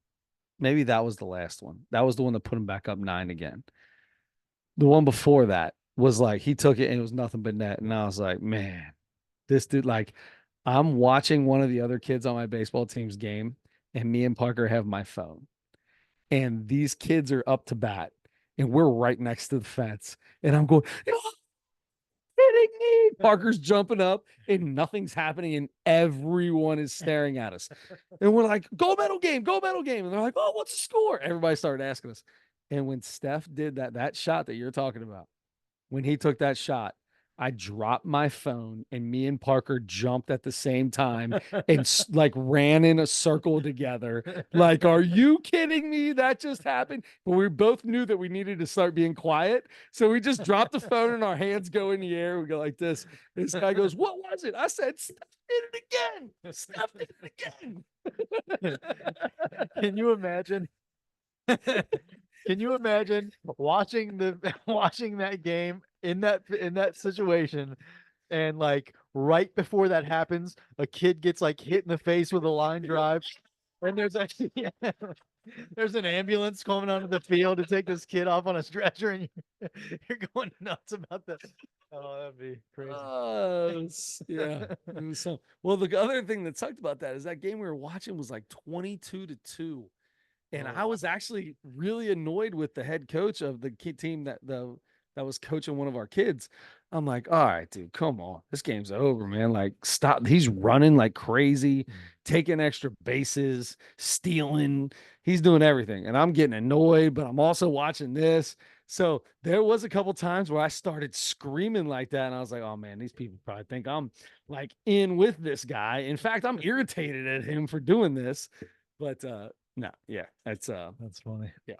Maybe that was the last one. That was the one that put him back up 9 again. The one before that was like he took it and it was nothing but net. And I was like, man, this dude, like, I'm watching one of the other kids on my baseball team's game, and me and Parker have my phone. And these kids are up to bat, and we're right next to the fence. And I'm going, kidding me? Parker's jumping up and nothing's happening, and everyone is staring at us. And we're like, gold medal game, gold medal game. And they're like, oh, what's the score? Everybody started asking us. And when Steph did that shot that you're talking about, when he took that shot, I dropped my phone and me and Parker jumped at the same time and like ran in a circle together. Like, are you kidding me? That just happened. But we both knew that we needed to start being quiet. So we just dropped the phone and our hands go in the air. We go like this. This guy goes, what was it? I said, Steph did it again. Steph did it again. Can you imagine? Can you imagine watching the watching that game in that situation, and like right before that happens, a kid gets like hit in the face with a line drive, and there's actually there's an ambulance coming onto the field to take this kid off on a stretcher, and you're going nuts about that. Oh, that'd be crazy. Yeah. So, well, the other thing that sucked about that is that game we were watching was like 22-2. And I Oh, was actually really annoyed with the head coach of the team that was coaching one of our kids. I'm like, all right, dude, come on. This game's over, man. Like, stop. He's running like crazy, taking extra bases, stealing. He's doing everything. And I'm getting annoyed, but I'm also watching this. So there was a couple times where I started screaming like that. And I was like, oh man, these people probably think I'm like in with this guy. In fact, I'm irritated at him for doing this. But no, yeah, that's funny. yeah.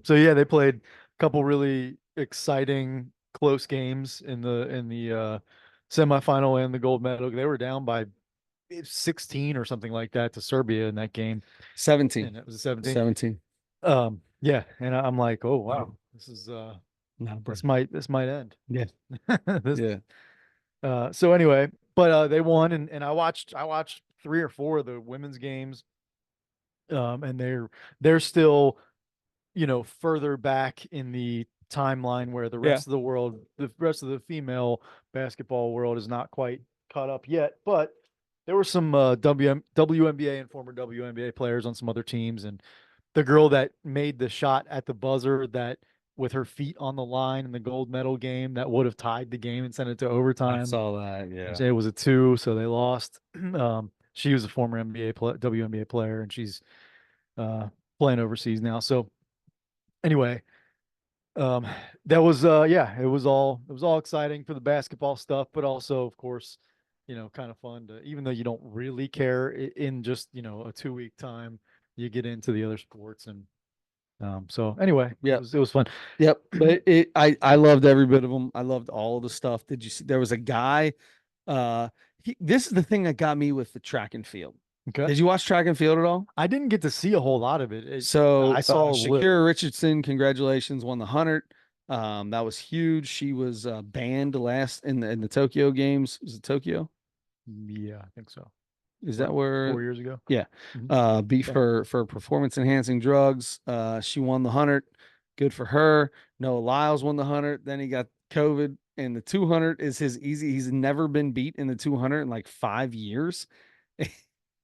So yeah, they played a couple really exciting close games in the semifinal and the gold medal. They were down by 16 or something like that to Serbia in that game, 17. and it was a 17. 17. Yeah, and I'm like, oh wow, this is Not a break. this might end. Yeah. This Yeah. so anyway, but they won, and I watched 3 or 4 of the women's games, and they're still, you know, further back in the timeline where the Yeah. rest of the world, the rest of the female basketball world is not quite caught up yet. But there were some WNBA and former WNBA players on some other teams, and the girl that made the shot at the buzzer that with her feet on the line in the gold medal game that would have tied the game and sent it to I overtime. saw that. Yeah. It was a 2, so they lost. She was a former WNBA player, and she's uh, playing overseas now. So anyway, um, that was yeah, it was all exciting for the basketball stuff, but also of course, you know, kind of fun to, even though you don't really care in just, you know, a 2 week time, you get into the other sports. And so anyway, Yep. it was fun. Yep. But I loved every bit of them. I loved all of the stuff. Did you see there was a guy this is the thing that got me with the track and field. Okay. Did you watch track and field at all? I didn't get to see a whole lot of it. So I saw a little. Shakira Richardson, congratulations, won the 100. That was huge. She was banned last in the Tokyo games. Was it Tokyo? Yeah, I think so. Is What, that where? 4 years ago? Yeah. Beef Yeah. for performance enhancing drugs. She won the 100. Good for her. Noah Lyles won the 100. Then he got COVID, and the 200 is his easy. He's never been beat in the 200 in like 5 years.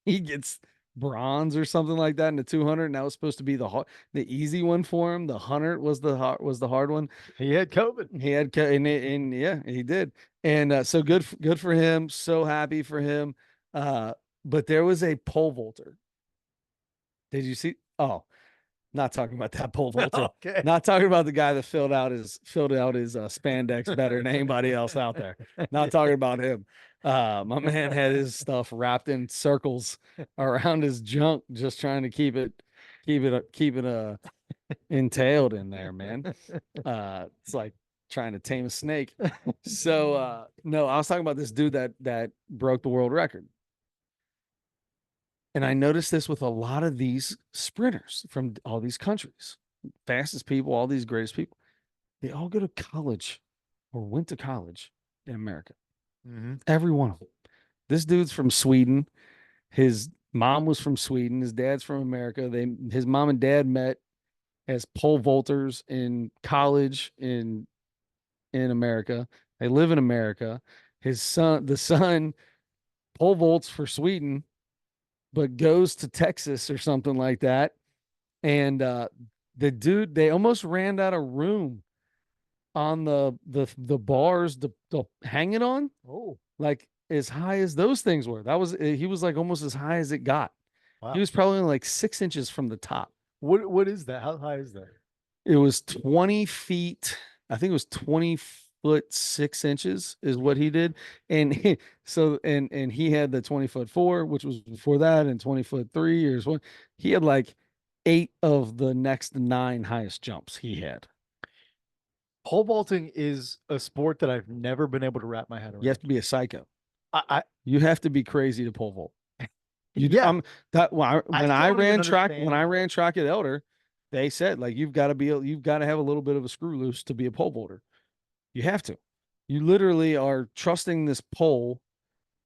He gets bronze or something like that in the 200, and that was supposed to be the easy one for him. The 100 was the hard one. He had COVID. He had and yeah, he did. And so good for him. So happy for him. But there was a pole vaulter. Did you see? Oh, not talking about that pole vaulter. Okay. Not talking about the guy that filled out his spandex better than anybody else out there. Not talking about him. My man had his stuff wrapped in circles around his junk, just trying to keep it entailed in there, man. It's like trying to tame a snake. So no, I was talking about this dude that broke the world record. And I noticed this with a lot of these sprinters from all these countries, fastest people, all these greatest people. They all go to college or went to college in America. Mm-hmm. Every one of them. This dude's from Sweden. His mom was from Sweden. His dad's from America. His mom and dad met as pole vaulters in college in America. They live in America. The son pole vaults for Sweden, but goes to Texas or something like that. And the dude, they almost ran out of room on the bars to hang it on. Oh, Like as high as those things were. He was like almost as high as it got. wow. He was probably like 6 inches from the top. What is that? How high is that? It was 20 feet. I think it was 20 foot 6 inches is what he did. And and he had the 20 foot 4, which was before that, and 20 foot 3 years one. He had like 8 of the next 9 highest jumps he had. Pole vaulting is a sport that I've never been able to wrap my head around. You have to be a psycho. I You have to be crazy to pole vault. Yeah, that I when I totally ran track understand. at Elder, they said like you've got to have a little bit of a screw loose to be a pole vaulter. You have to. You literally are trusting this pole.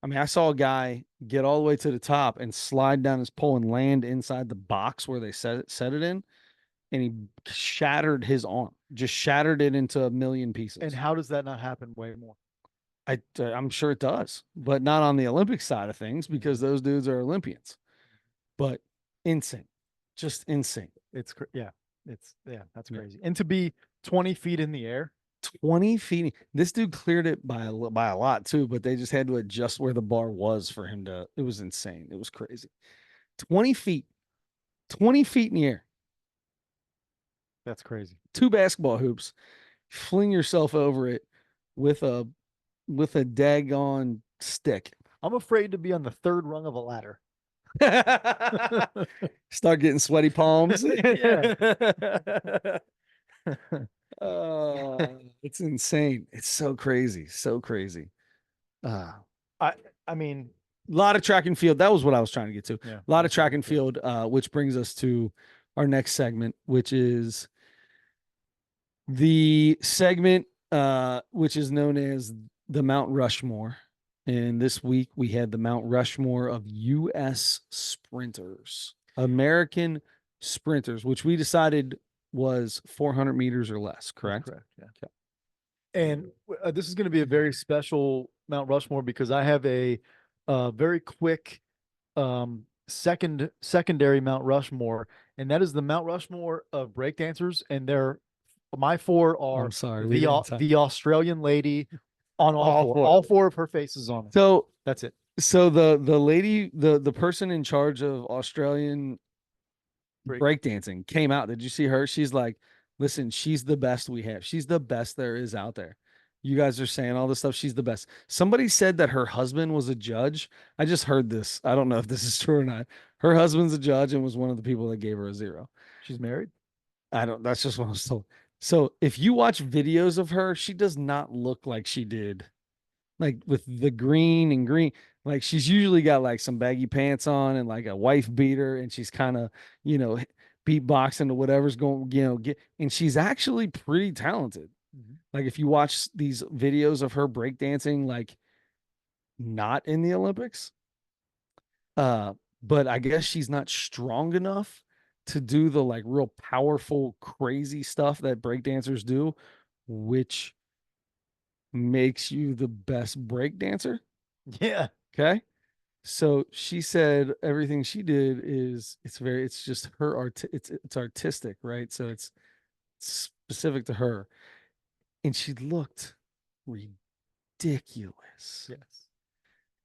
I mean, I saw a guy get all the way to the top and slide down his pole and land inside the box where they set it in, and he shattered his arm, just shattered it into a million And pieces. how does that not happen way more? I'm sure it does, but not on the Olympic side of things because those dudes are Olympians. But insane, just insane. Yeah, that's crazy. And to be 20 feet in the air. 20 feet. This dude cleared it by a lot too, but they just had to adjust where the bar was for him to. It was insane. It was crazy. 20 feet, 20 feet in the air. That's crazy. 2 basketball hoops. Fling yourself over it with a daggone stick. I'm afraid to be on the third rung of a ladder. Start getting sweaty palms. Yeah. It's insane. It's so crazy. So crazy. Uh, I I mean, a lot of track and field. That was what I was trying to get to. yeah, A lot of track and field, which brings us to our next segment, which is the segment which is known as the Mount Rushmore. And this week we had the Mount Rushmore of U.S. sprinters, American sprinters, which we decided was 400 meters or less, correct? Correct. Yeah. And this is going to be a very special Mount Rushmore because I have a very quick secondary Mount Rushmore, and that is the Mount Rushmore of breakdancers, and my four are I'm sorry. the Australian lady on all All four. four. All four of her faces on it. So That's it. so the lady, the person in charge of Australian breakdancing came out. Did you see her? She's like, listen, she's the best we have. She's the best there is out there. You guys are saying all this stuff. She's the best. Somebody said that her husband was a judge. I just heard this. I don't know if this is true or not. Her husband's a judge and was one of the people that gave her a 0. She's married. I don't, that's just what I was told. So if you watch videos of her, she does not look like she did, like with the green and green. Like she's usually got like some baggy pants on and like a wife beater, and she's kind of, beatboxing to whatever's going, and she's actually pretty talented. Like if you watch these videos of her breakdancing, like not in the Olympics, but I guess she's not strong enough to do the like real powerful, crazy stuff that breakdancers do, which makes you the best breakdancer. Yeah. Okay. So she said everything she did is it's just her it's artistic, right? So it's specific to her. And she looked ridiculous. Yes.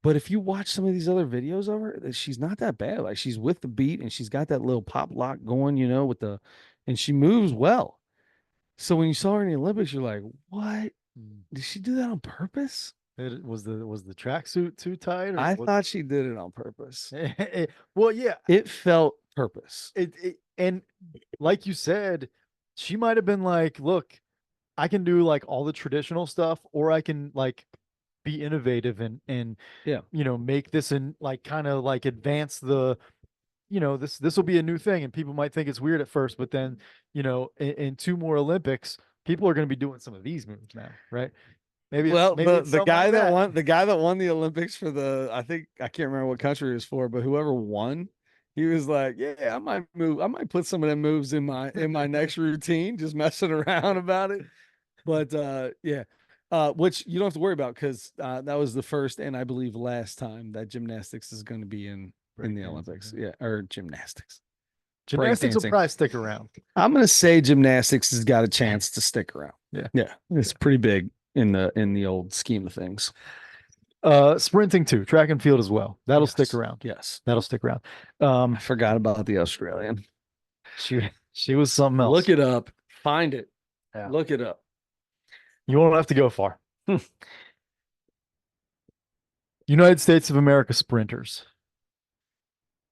But if you watch some of these other videos of her, she's not that bad. Like she's with the beat and she's got that little pop lock going, and she moves well. So when you saw her in the Olympics, you're like, what? Did she do that on purpose? It was the tracksuit too tight? I thought she did it on purpose. Well, yeah. It felt purpose. And like you said, she might have been like, look, I can do like all the traditional stuff, or I can like be innovative and Yeah. make this and like kind of like advance this will be a new thing, and people might think it's weird at first, but then in 2 more Olympics, people are going to be doing some of these moves now, right? Maybe it's the guy like that. the guy that won the Olympics for I think I can't remember what country it was for, but whoever won, he was like, yeah, I might put some of them moves in my next routine, just messing around about it. But yeah. Which you don't have to worry about because that was the first and I believe last time that gymnastics is going to be in the Olympics. Yeah, or gymnastics. Gymnastics will probably stick around. I'm going to say gymnastics has got a chance to stick around. Yeah. Yeah. It's pretty big in the old scheme of things. Sprinting too, track and field as well. That'll stick around. Yes. That'll stick around. I forgot about the Australian. She was something else. Look it up. Find it. Yeah. Look it up. You won't have to go far. United States of America sprinters.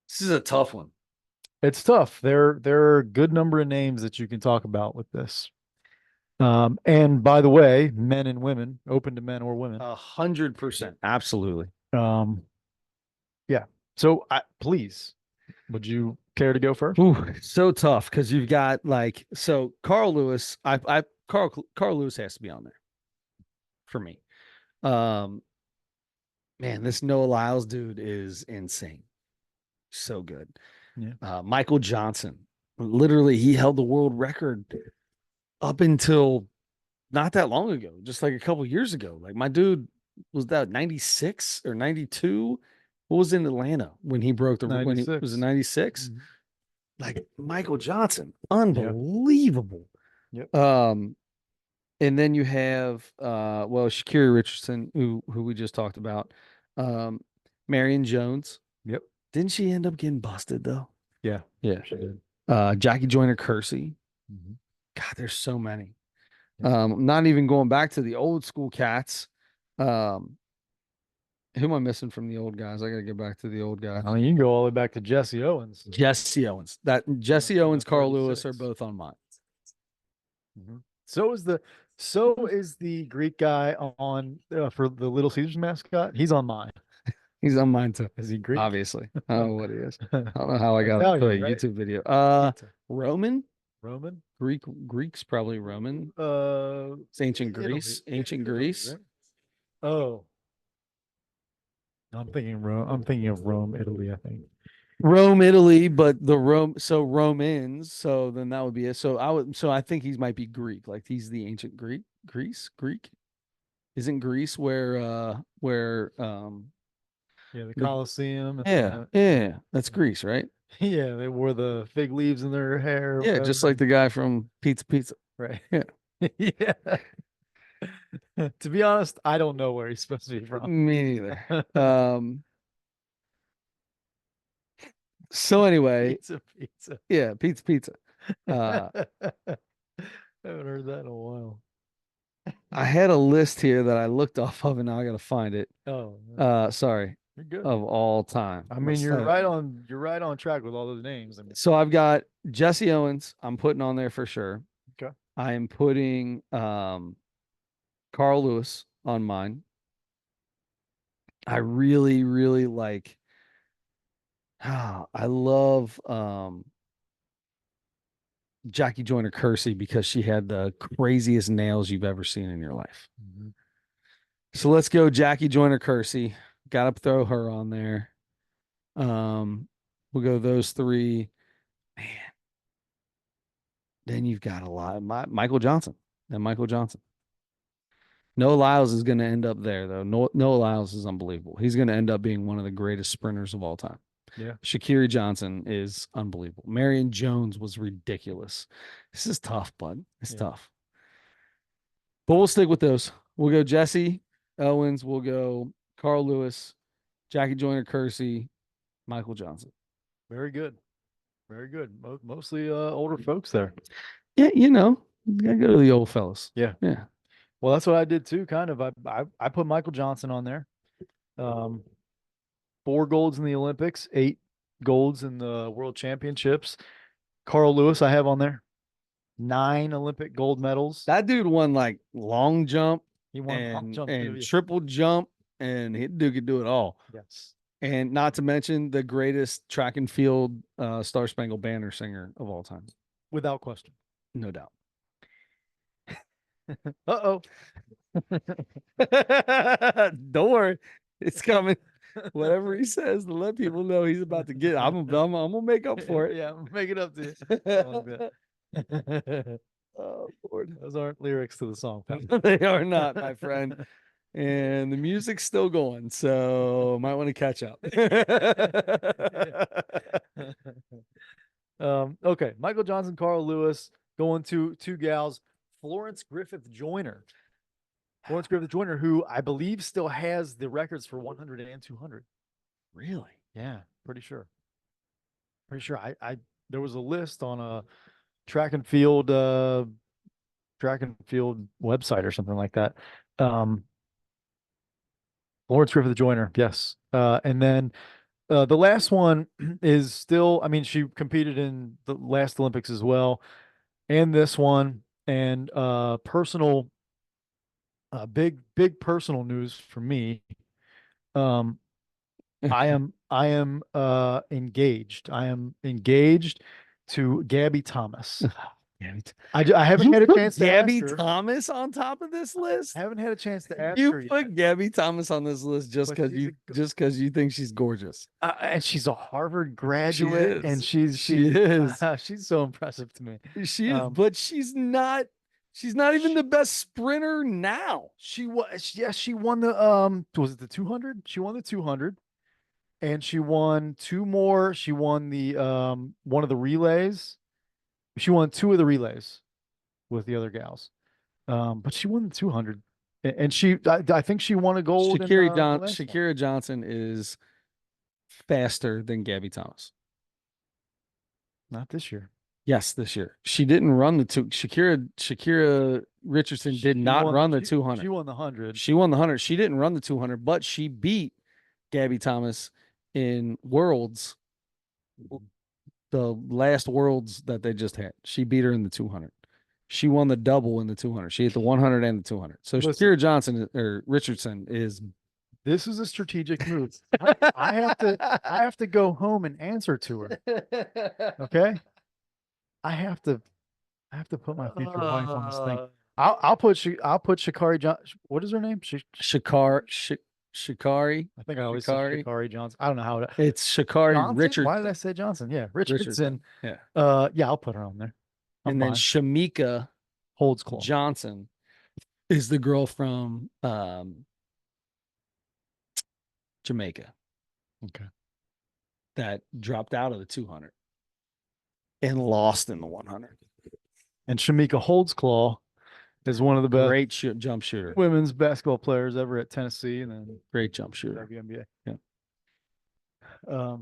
This is a tough one. It's tough. There are a good number of names that you can talk about with this. And by the way, men and women, open to men or women. 100%. Absolutely. Yeah. So please, would you care to go first? Ooh, so tough because you've got like so Carl Lewis. Carl Lewis has to be on there for me. Um, man, this Noah Lyles dude is insane. So good. Yeah. Michael Johnson, literally, he held the world record up until not that long ago, just like a couple years ago. Like my dude was that 96 or 92. What was in Atlanta when he broke the when he was in 96. 96? Mhm. Like Michael Johnson, Yeah. unbelievable. Yep. Um, and then you have well, Shakira Richardson, who we just talked about. Um, Marion Jones. Yep. Didn't she end up getting busted though? Yeah. Yeah. She did. Jackie Joyner Kersey. Mhm. God, there's so many. Yep. Not even going back to the old school cats. Um, who am I missing from the old guys? I gotta get back to the old guy. I mean, you can go all the way back to Jesse Owens. Jesse Owens. That Yeah, Jesse in the Owens, Carl Lewis are 36. both on mine. Mhm. So is the Greek guy on for the Little Caesars mascot. He's on mine. He's on mine too. Is he Greek? Obviously. I don't know what he is. I don't know how I got to a Italian, right? YouTube video. Pizza. Roman? Roman? Greek's probably Roman. Uh, It's ancient Italy. Greece. Ancient Italy, Greece. right? Oh, I'm thinking Rome. I'm thinking of Rome, Italy, I think. Rome, Italy, but the Rome, so Romans, so then that would be it. So I think he might be Greek, like he's the ancient Greek. Isn't Greece where Yeah, the the Colosseum and yeah, yeah, that's yeah, Greece, right? yeah, they wore the fig leaves in their hair or Yeah, just whatever. like the guy from Pizza. Right. Yeah, Yeah. To be honest, I don't know where he's supposed to be from. me neither. Um, so anyway, Pizza, pizza. yeah, Pizza. Uh, I haven't heard that in a while. I had a list here that I looked off of, and now I gotta find it. Oh, Sorry, you're good. of all time. I mean, you're right on track with all those names. I mean, So I've got Jesse Owens. I'm putting on there for sure. okay. I am putting Carl Lewis on mine. I really, really like. I love Jackie Joyner Kersey because she had the craziest nails you've ever seen in your life. Mhm. So let's go, Jackie Joyner Kersey. Got to throw her on there. We'll go those three. Man, then you've got a lot. Michael Johnson. Then Michael Johnson. Noah Lyles is going to end up there, though. Noah Lyles is unbelievable. He's going to end up being one of the greatest sprinters of all time. Yeah. Shakiri Johnson is unbelievable. Marion Jones was ridiculous. This is tough, bud. It's Yeah. tough. But we'll stick with those. We'll go Jesse Owens. We'll go Carl Lewis, Jackie Joyner Kersey, Michael Johnson. Very good. Very good. Mostly older folks there. Yeah, gotta go to the old fellas. Yeah. Yeah. Well, that's what I did too, kind of. I put Michael Johnson on there. Um, 4 golds in the Olympics, 8 golds in the World Championships. Carl Lewis, I have on there. 9 Olympic gold medals. That dude won like long jump He won long and jump too. and triple jump, and he dude could do it all. Yes. And not to mention the greatest track and field Star Spangled Banner singer of all time. Without question. No doubt. Uh-oh. Don't worry. It's coming. Whatever he says to let people know he's about to get. I'm gonna make up for it. Yeah, make it up to you. I like that. Oh Lord. Those aren't lyrics to the song, pal. They are not, my friend. And the music's still going, so might want to catch up. Okay, Michael Johnson, Carl Lewis, going to two gals, Florence Griffith Joyner. Florence Griffith Joyner, who I believe still has the records for 100 and 200. Really? Yeah, pretty sure. Pretty sure. I there was a list on a track and field website or something like that. Florence Griffith Joyner, yes. And then the last one is still, I mean, she competed in the last Olympics as well, and this one, and personal, big personal news for me. Um, I am engaged. I am engaged to Gabby Thomas. Gabby, I haven't you had a put chance to ask Gabby her. Thomas on top of this I list? haven't had a chance to ask You her yet, put Gabby Thomas on this list but she's just because you think she's gorgeous. and she's a Harvard She graduate, and is. She is. she's so impressive to me. She is, Um, but she's not even sh- the best sprinter now. she was yes, she won the was it the 200? She won the 200, and she won two more. She won the one of the relays. She won two of the relays with the other gals. But she won the 200, and I think she won a gold in the last one. Shakira Johnson is faster than Gabby Thomas. Not this year. Yes, this year. She didn't run the two. Shakira Richardson did not run the 200. She won the 100. She won the 100. She didn't run the 200, but she beat Gabby Thomas in Worlds, the last Worlds that they just had. She beat her in the 200. She won the double in the 200. She hit the 100 and the 200. So Listen, Shakira Johnson or Richardson is. This is a strategic move. I have to go home and answer to her. Okay. I have to put my future wife on this thing. I'll put Shakari John. What is her name? Shikari. I think I always say Shikari. Shakari Johnson. I don't know how to. It's Shikari Johnson? Richard. Why did I say Johnson? Yeah, Richardson. Yeah. Yeah, I'll put her on there. I'm And then fine. Shamika Holds claw. Johnson is the girl from Jamaica. Okay. That dropped out of the 200 and lost in the 100. And Shamika Holdsclaw is one of the best Great jump shooter. women's basketball players ever at Tennessee, and then Great jump shooter. WNBA. Yeah.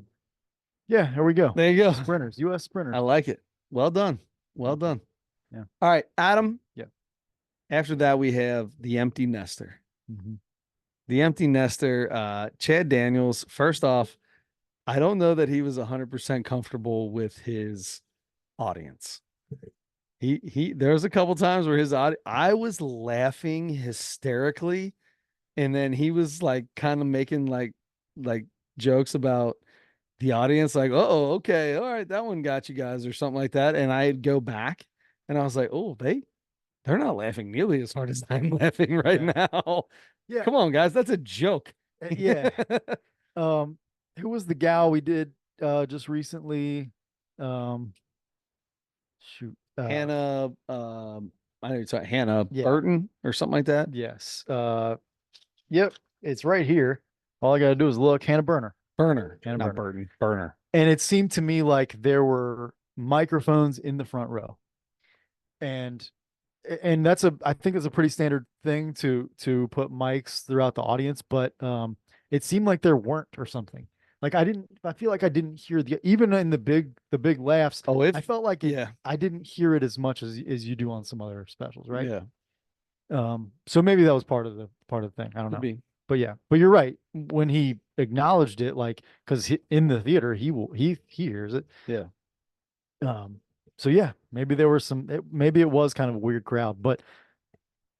Yeah, here we go. There you go. Sprinters, U.S. sprinters. I like it. Well done. Well done. Yeah. All right, Adam. Yeah. After that, we have the empty nester. Mm-hmm. The empty nester, Chad Daniels. First off, I don't know that he was 100% comfortable with his audience. There was a couple times where I was laughing hysterically, and then he was like kind of making like jokes about the audience, like, oh, okay, all right, that one got you guys, or something like that. And I'd go back and I was like, oh, they're not laughing nearly as hard as I'm laughing right now. Yeah. Come on, guys, that's a joke. Yeah. Who was the gal we did just recently? Shoot. Hannah, I know you're talking Hannah Yeah. Burton or something like that. Yes. Yep. It's right here. All I got to do is look. Hannah Burner. Burner, Hannah not Burner. Burton. Burner. And it seemed to me like there were microphones in the front row. And I think it's a pretty standard thing to put mics throughout the audience, but it seemed like there weren't or something. Like I feel like I didn't hear even in the big laughs. Oh, I felt like yeah. I didn't hear it as much as you do on some other specials, right? Yeah. So maybe that was part of the thing. I don't know. But yeah, but you're right. When he acknowledged it, like, because in the theater he hears it. Yeah. So yeah, maybe there were maybe it was kind of a weird crowd, but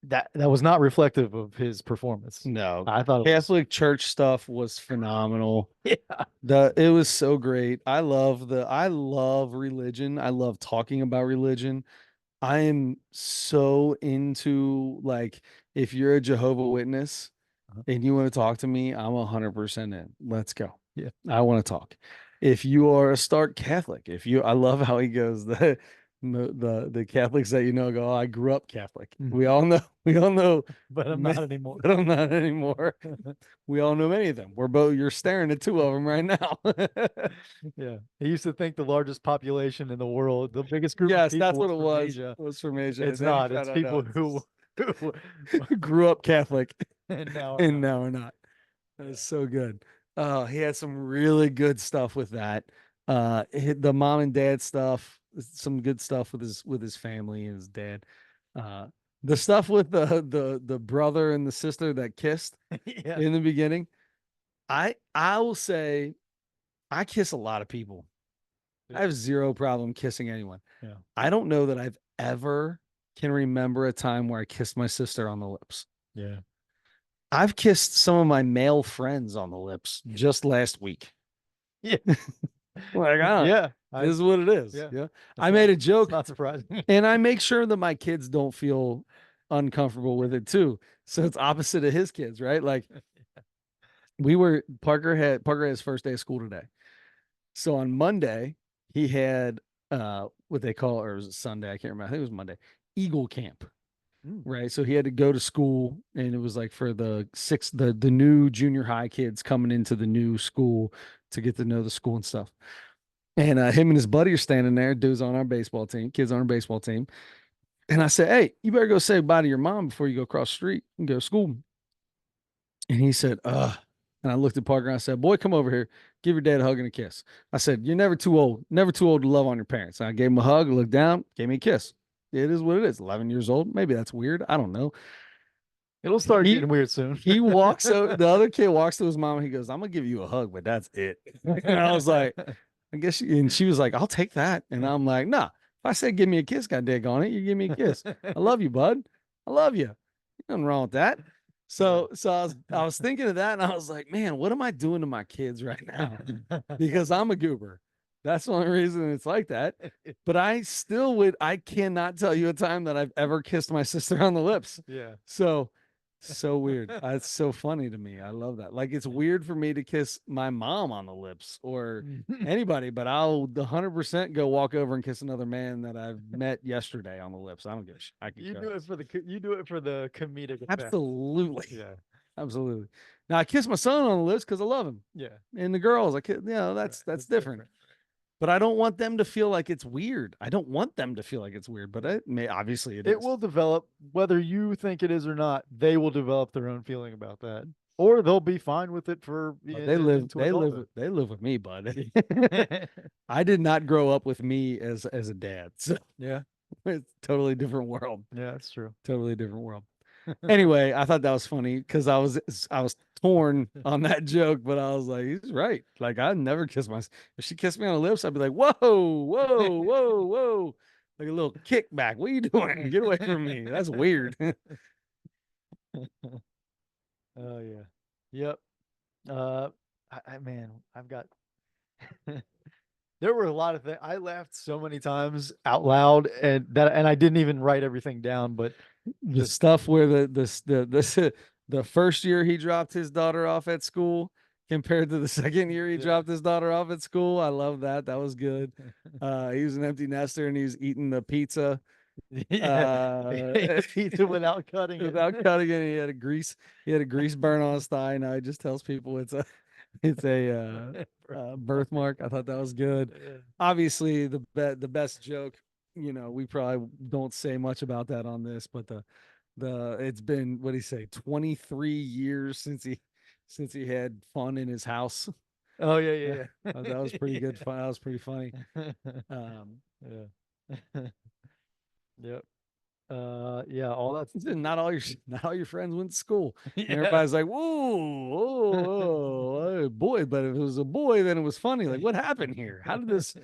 that was not reflective of his performance. No, I thought Catholic church stuff was phenomenal. Yeah. It was so great. I love religion. I love talking about religion. I am so into, like, if you're a Jehovah Witness and you want to talk to me, I'm 100% in. Let's go. Yeah. I want to talk. If you are a stark Catholic, I love how he goes, the Catholics that go, oh, I grew up Catholic. Mm-hmm. We all know, but I'm not anymore. But I'm not anymore. We all know many of them. You're staring at two of them right now. Yeah. He used to think the largest population in the world, the biggest group of people that's what it was. Asia. Was from Asia. It's not. It's people who grew up Catholic and now are not. That's so good. He had some really good stuff with that. The mom and dad stuff, some good stuff with his family and his dad. The stuff with the brother and the sister that kissed in the beginning. I will say, I kiss a lot of people. I have zero problem kissing anyone. Yeah. I don't know that I've ever can remember a time where I kissed my sister on the lips. Yeah. I've kissed some of my male friends on the lips just last week. Yeah. Like, Yeah. this is what it is. Yeah. Yeah. That's I made not, a it's joke not surprising. and I make sure that my kids don't feel uncomfortable with it too. So it's opposite of his kids, right? Like Parker had his first day of school today. So on Monday, he had what they call, or was it Sunday? I can't remember. I think it was Monday. Eagle camp. Mm. Right. So he had to go to school and it was like for the new junior high kids coming into the new school to get to know the school and stuff. And him and his buddy are standing there, dudes on our baseball team, kids on our baseball team. And I said, hey, you better go say bye to your mom before you go across the street and go to school. And he said, and I looked at Parker and I said, boy, come over here. Give your dad a hug and a kiss. I said, you're never too old to love on your parents. And I gave him a hug, looked down, gave me a kiss. It is what it is. 11 years old. Maybe that's weird. I don't know. It'll start He getting weird soon. he walks out, the other kid walks to his mom. He goes, I'm gonna give you a hug, but that's it. And I was like, I guess and she was like, I'll take that. And I'm like, nah. If I said give me a kiss, god dig on it, you give me a kiss. I love you, bud. I love you. Nothing wrong with that. So I was thinking of that and I was like, man, what am I doing to my kids right now? Because I'm a goober. That's the only reason it's like that. But I cannot tell you a time that I've ever kissed my sister on the lips. Yeah. So weird. It's so funny to me. I love that. Like it's weird for me to kiss my mom on the lips or anybody, but I'll 100% go walk over and kiss another man that I've met yesterday on the lips. I don't give a shit. I can You care do it less. for the you do it for the comedic effect. Absolutely. Yeah. Absolutely. Now I kiss my son on the lips because I love him. Yeah. And the girls, that's different. But I don't want them to feel like it's weird. I don't want them to feel like it's weird, but obviously it It is. will develop, whether you think it is or not, they will develop their own feeling about that. Or they'll be fine with it for But they live, into they live, adulthood. they live with me, bud. I did not grow up with me as a dad. So Yeah. it's a totally different world. Yeah, that's true. Totally different world. Anyway, I thought that was funny because I was torn on that joke, but I was like, he's right. Like I never kiss my if she kissed me on the lips, I'd be like, whoa, whoa, whoa, whoa. Like a little kickback. What are you doing? Get away from me. That's weird. Oh yeah. Yep. Man, I've got there were a lot of things. I laughed so many times out loud and I didn't even write everything down, but The just stuff where the first year he dropped his daughter off at school compared to the second year he yeah. dropped his daughter off at school. I love that. That was good. He was an empty nester and he was eating the pizza Yeah. uh Pizza without cutting it. without cutting it. He had a grease burn on his thigh. Now he just tells people it's a birthmark. I thought that was good. Yeah. Obviously, the best joke. We probably don't say much about that on this, but it's been what do you say 23 years since he had fun in his house. Oh yeah, yeah, That was pretty yeah. good fun. That was pretty funny. Um, Yeah. Yep. Yeah, all that's not all your friends went to school. And yeah. everybody's like, whoa, whoa, whoa, oh, boy. But if it was a boy, then it was funny. Like, what happened here? How did this?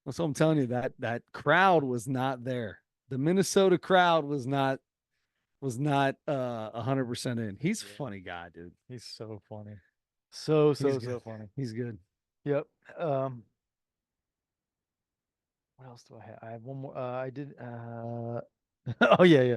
So I'm telling you that crowd was not there. The Minnesota crowd was not 100% in. He's a Yeah. funny guy, dude. He's so funny. So He's so so good. funny. He's good. Yep. What else do I have? I have one more. I did. Oh yeah,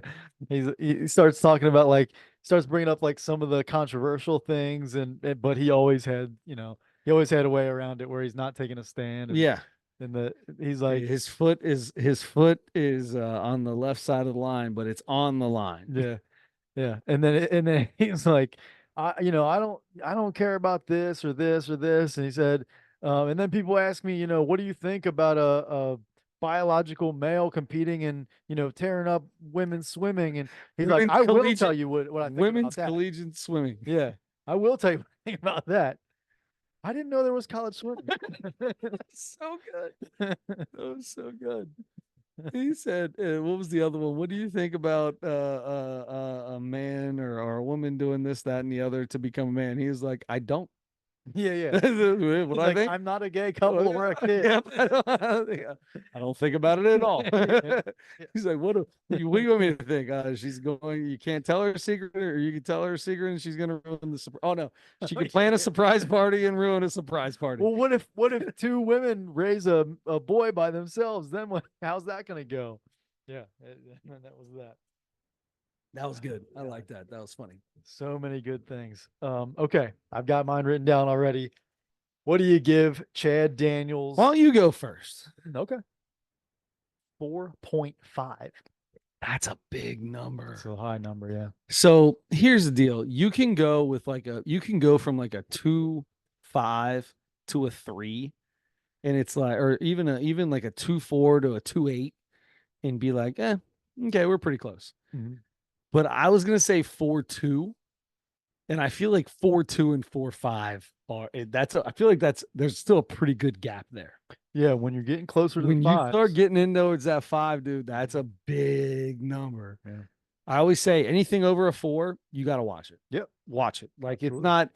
yeah. He starts talking about like starts bringing up like some of the controversial things, but he always had he always had a way around it where he's not taking a stand, Yeah. and he's like His foot is on the left side of the line, but it's on the line. yeah. Yeah, and then he's like, I don't care about this or this or this, and he said, and then people ask me, what do you think about a biological male competing and tearing up women swimming, and he's like, Women's I will tell collegiate you what I think about women's that. collegiate swimming. Yeah, I will tell you what I think about that. I didn't know there was college swimming. So good. That was so good. He said, "What was the other one? What do you think about a man or a woman doing this, that, and the other to become a man?" He was like, "I don't. Yeah, yeah. What I Like, think? I'm not a gay couple or a kid. Yep, I don't think about it at all. Yeah, yeah. He's like, what do you want me to think? She's going, you can't tell her a secret, or you can tell her a secret and she's going to ruin the surprise. Oh, no. She Oh, can yeah, plan a yeah. surprise party and ruin a surprise party. Well, what if two women raise a boy by themselves? Then what? How's that gonna go? Yeah, that was that. That was good. I like that. That was funny. So many good things. Okay, I've got mine written down already. What do you give Chad Daniels? Why don't you go first? Okay, 4.5. That's a big number. It's a high number, yeah. So here's the deal. You can go from like a 2.5 to a 3. And it's like, or even like a 2.4 to a 2.8 and be like, okay, we're pretty close. Mm-hmm. But I was gonna say 4.2. And I feel like 4.2 and 4.5 I feel like there's still a pretty good gap there. Yeah, when you're getting closer to When the you fives. start getting in towards that 5, dude, that's a big number. Yeah. I always say anything over a 4, you got to watch it. Yep. Watch it. Like Absolutely. it's not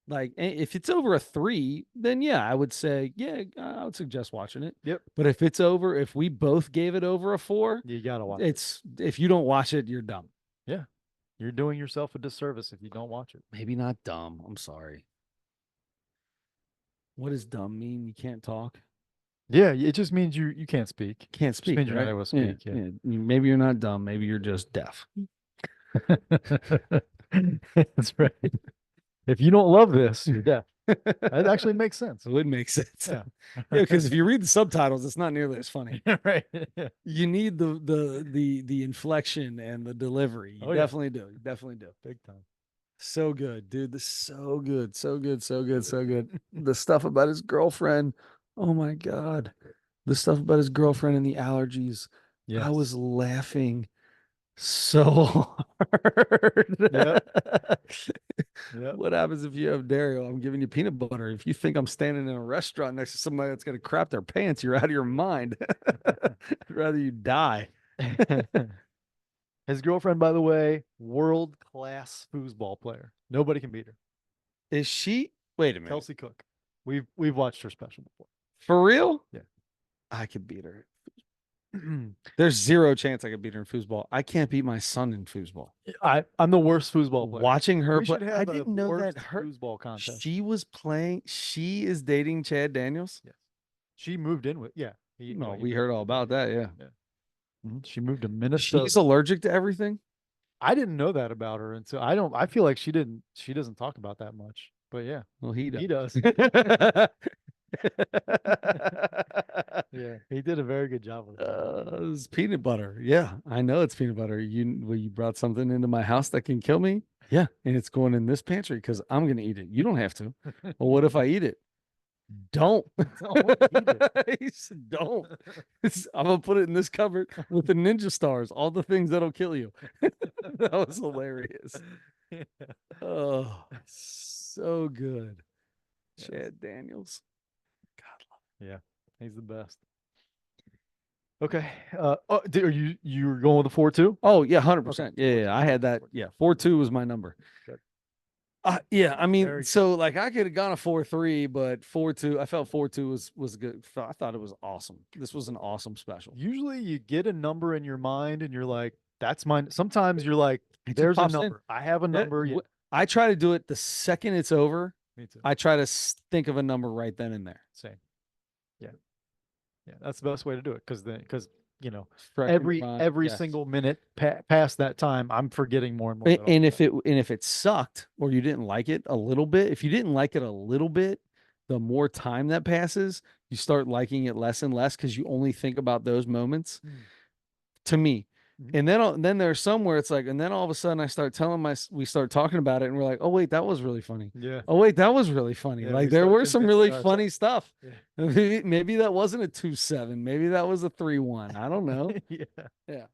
like if it's over a 3, then yeah, I would say, yeah, I would suggest watching it. Yep. But if we both gave it over a 4, You gotta watch it. If you don't watch it, you're dumb. Yeah. You're doing yourself a disservice if you don't watch it. Maybe not dumb. I'm sorry. What does dumb mean? You can't talk? Yeah, it just means you can't speak. Can't Just speak. means you're not Right? able to speak. Yeah. Yeah. Maybe you're not dumb. Maybe you're just deaf. That's right. If you don't love this, you're deaf. That actually makes sense. It would make sense. Yeah. Yeah, because if you read the subtitles, it's not nearly as funny. Right. Yeah. You need the inflection and the delivery. You definitely do. You definitely do. Big time. So good, dude. This is so good. So good. So good. So good. The stuff about his girlfriend. Oh my God. The stuff about his girlfriend and the allergies. Yes. I was laughing so hard. Yep. Yep. What happens if you have dairy? I'm giving you peanut butter. If you think I'm standing in a restaurant next to somebody that's gonna crap their pants, you're out of your mind. I'd rather you die. His girlfriend, by the way, world-class foosball player. Nobody can beat her. Is she? Wait a minute. Kelsey Cook. We've watched her special before. For real? Yeah. I could beat her. There's zero chance I could beat her in foosball. I can't beat my son in foosball. I'm the worst foosball player. Watching her We play, should I have a didn't know that worst her foosball contest. she was playing. She is dating Chad Daniels. Yes. She moved in with No, we heard all about that. Yeah. She moved to Minnesota. She's allergic to everything. I didn't know that about her until I feel like she doesn't talk about that much. But yeah. Well, he does. He does. Yeah, he did a very good job with it. It's peanut butter. Yeah, I know it's peanut butter. You brought something into my house that can kill me. Yeah, and it's going in this pantry because I'm gonna eat it. You don't have to. Well, what if I eat it? Don't. Don't eat it. He said, don't. I'm gonna put it in this cupboard with the ninja stars, all the things that'll kill you. That was hilarious. Yeah. Oh, so good. Chad Daniels. God love Yeah, he's the best. Okay. Are you were going with the 4.2? Oh yeah, 100%. Okay. Yeah, I had that. Yeah, 4.2 was my number. Good. Yeah, I mean, Very so like I could have gone a 4.3, but 4.2, I felt 4.2 was good. I thought it was awesome. This was an awesome special. Usually you get a number in your mind and you're like, that's mine. Sometimes you're like, It just there's a pops in. number. I have a number. Yeah. I try to do it the second it's over. Me too. I try to think of a number right then and there. Same. Yeah. Yeah. That's the best way to do it. Because Fresh in every your mind. Yes. single minute past that time, I'm forgetting more and more. And if it sucked or you didn't like it a little bit, if you didn't like it a little bit, the more time that passes, you start liking it less and less because you only think about those moments. To me. And then there's somewhere it's like, and then all of a sudden I start we start talking about it and we're like, oh wait, that was really funny. Yeah. Oh wait, that was really funny. Yeah, like we there start were some really convincing funny stuff. Yeah. Maybe that wasn't a 2.7. Maybe that was a 3.1. I don't know. Yeah. Yeah.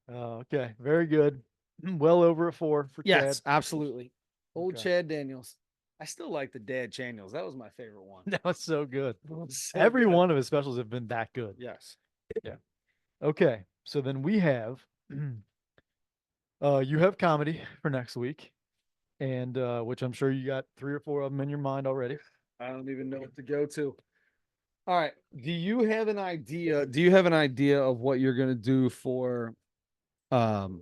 Okay. Very good. Well over a 4 for Yes, Chad. absolutely. Old Okay. Chad Daniels. I still like the Dad Daniels. That was my favorite one. That was so good. So Every good. one of his specials have been that good. Yes. Okay. So then we have you have comedy for next week. and which I'm sure you got 3 or 4 of them in your mind already. I don't even know what to go to. All right. Do you have an idea? Do you have an idea of what you're gonna do for um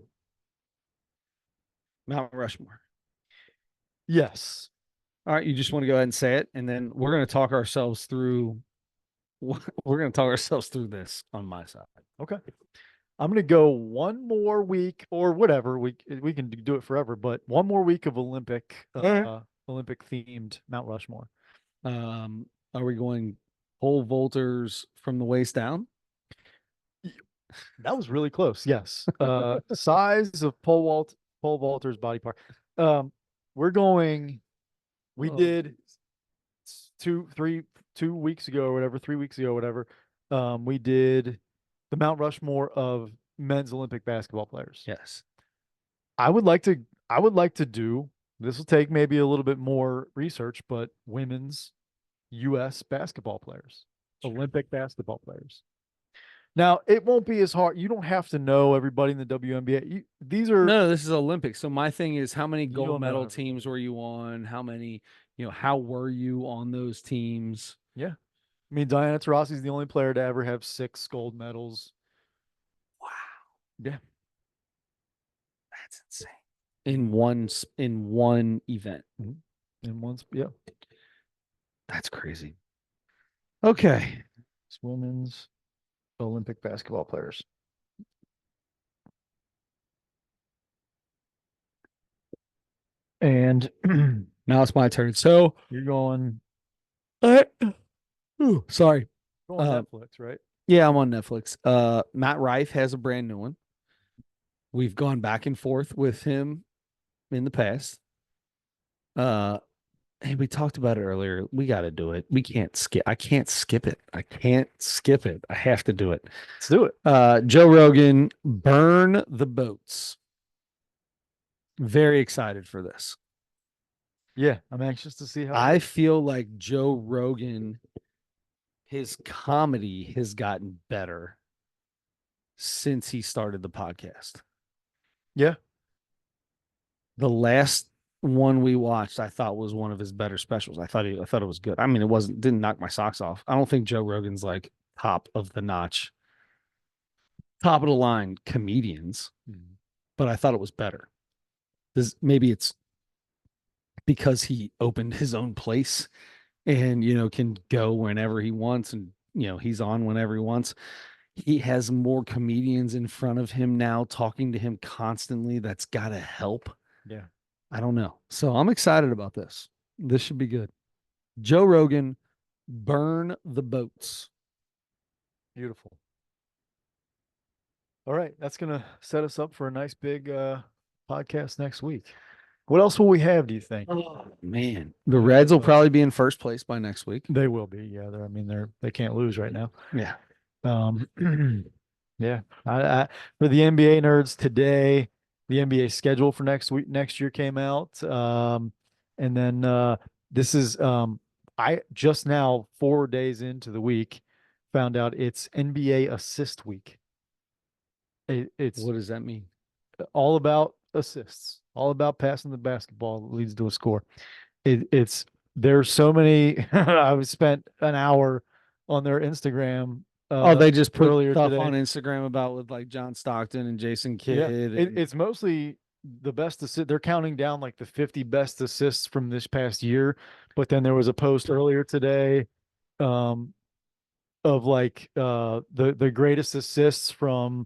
Mount Rushmore? Yes. All right, you just want to go ahead and say it, and then we're gonna talk ourselves through this on my side. Okay. I'm gonna go one more week or whatever. We can do it forever, but one more week of All right. Olympic themed Mount Rushmore. Are we going pole vaulters from the waist down? That was really close. Yes. Size of pole vaulter's body part. We're going. We Oh, did 2 weeks ago or whatever, 3 weeks ago or whatever. We did the Mount Rushmore of men's Olympic basketball players. yes. I would like to. I would like to do. This will take maybe a little bit more research, but women's U.S. basketball players, Olympic basketball players. Now, it won't be as hard. You don't have to know everybody in the WNBA. These are No, this is Olympics. So my thing is, how many you gold don't know medal everybody. teams were you on? How many, how were you on those teams? Yeah. I mean, Diana Taurasi is the only player to ever have 6 gold medals. Wow, Yeah. that's insane. In one event. And once, yeah. That's crazy. Okay. It's women's Olympic basketball players. And Now it's my turn. So, you're going, uh, sorry. going Uh, Netflix, right? yeah, I'm on Netflix. Matt Rife has a brand new one. We've gone back and forth with him in the past. Uh, Hey, we talked about it earlier. We got to do it. We can't skip. I can't skip it. I can't skip it. I have to do it. Let's do it. Joe Rogan, burn the boats. Very excited for this. Yeah, I'm anxious to see how. I feel like Joe Rogan, his comedy has gotten better since he started the podcast. Yeah. The last one we watched, I thought was one of his better specials. I thought it was good. I mean, didn't knock my socks off. I don't think Joe Rogan's like top of the notch, top of the line comedians, but I thought it was better. Maybe it's because he opened his own place and can go whenever he wants, and he's on whenever he wants. He has more comedians in front of him now talking to him constantly. That's got to help. Yeah. I don't know. So I'm excited about this. This should be good. Joe Rogan, burn the boats. Beautiful. All right, that's gonna set us up for a nice big podcast next week. What else will we have, do you think? Oh man, the Reds will probably be in first place by next week. They will be. Yeah, they can't lose right now. Yeah. Yeah. For the NBA nerds today, the NBA schedule for next year came out. And then this is I just now 4 days into the week found out it's NBA assist week. It's What does that mean? all about assists, all about passing the basketball that leads to a score. There's so many. I've spent an hour on their Instagram. They just put earlier stuff today on Instagram about with like John Stockton and Jason Kidd. Yeah, it's mostly the best assist. They're counting down like the 50 best assists from this past year. But then there was a post earlier today, of like the greatest assists from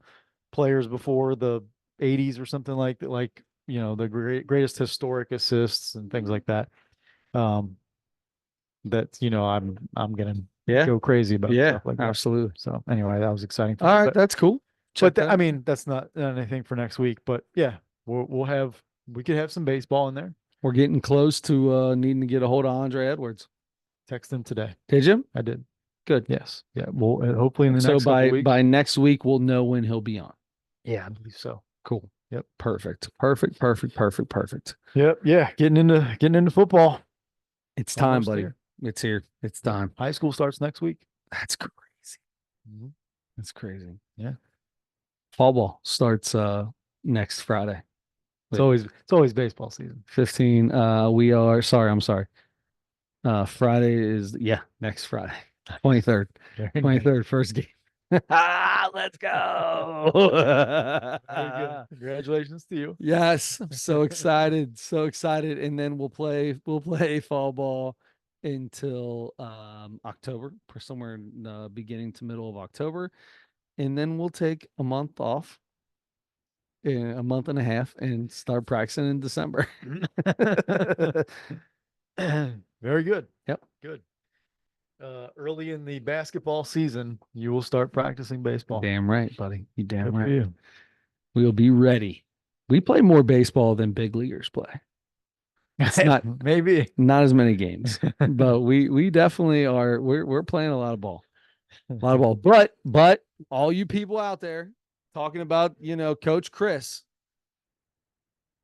players before the 80s or something like that, like the greatest historic assists and things like that. That I'm gonna go crazy about stuff like that. Absolutely. So anyway, that was exciting. All right, that's cool. I mean, that's not anything for next week. But yeah, we could have some baseball in there. We're getting close to needing to get a hold of Andre Edwards. Text him today. Did you? I did. Good. Yes. Yeah. Well, hopefully in the So next couple weeks. by next week we'll know when he'll be on. Yeah, I believe so. Cool. Yep. Perfect. Perfect. Perfect. Perfect. Perfect. Yep. Yeah. Getting into football. It's time, Almost buddy. there. It's here. It's time. High school starts next week. That's crazy. That's crazy. Yeah. Fall ball starts next Friday. Wait, It's always baseball season. 15. We are sorry. I'm sorry. Friday is next Friday, 23rd. Very nice. 23rd, first game. Let's go. Very good. Congratulations to you. Yes, I'm so excited, so excited. And then we'll play fall ball until October, somewhere in the beginning to middle of October. And then we'll take a month off, a month and a half, and start practicing in December. Very good. Yep. Good. Early in the basketball season, you will start practicing baseball. Damn right, buddy. You damn Good for right. you. We'll be ready. We play more baseball than big leaguers play. It's not Maybe not as many games, but we definitely are. We're playing a lot of ball, a lot of ball. But all you people out there talking about Coach Chris,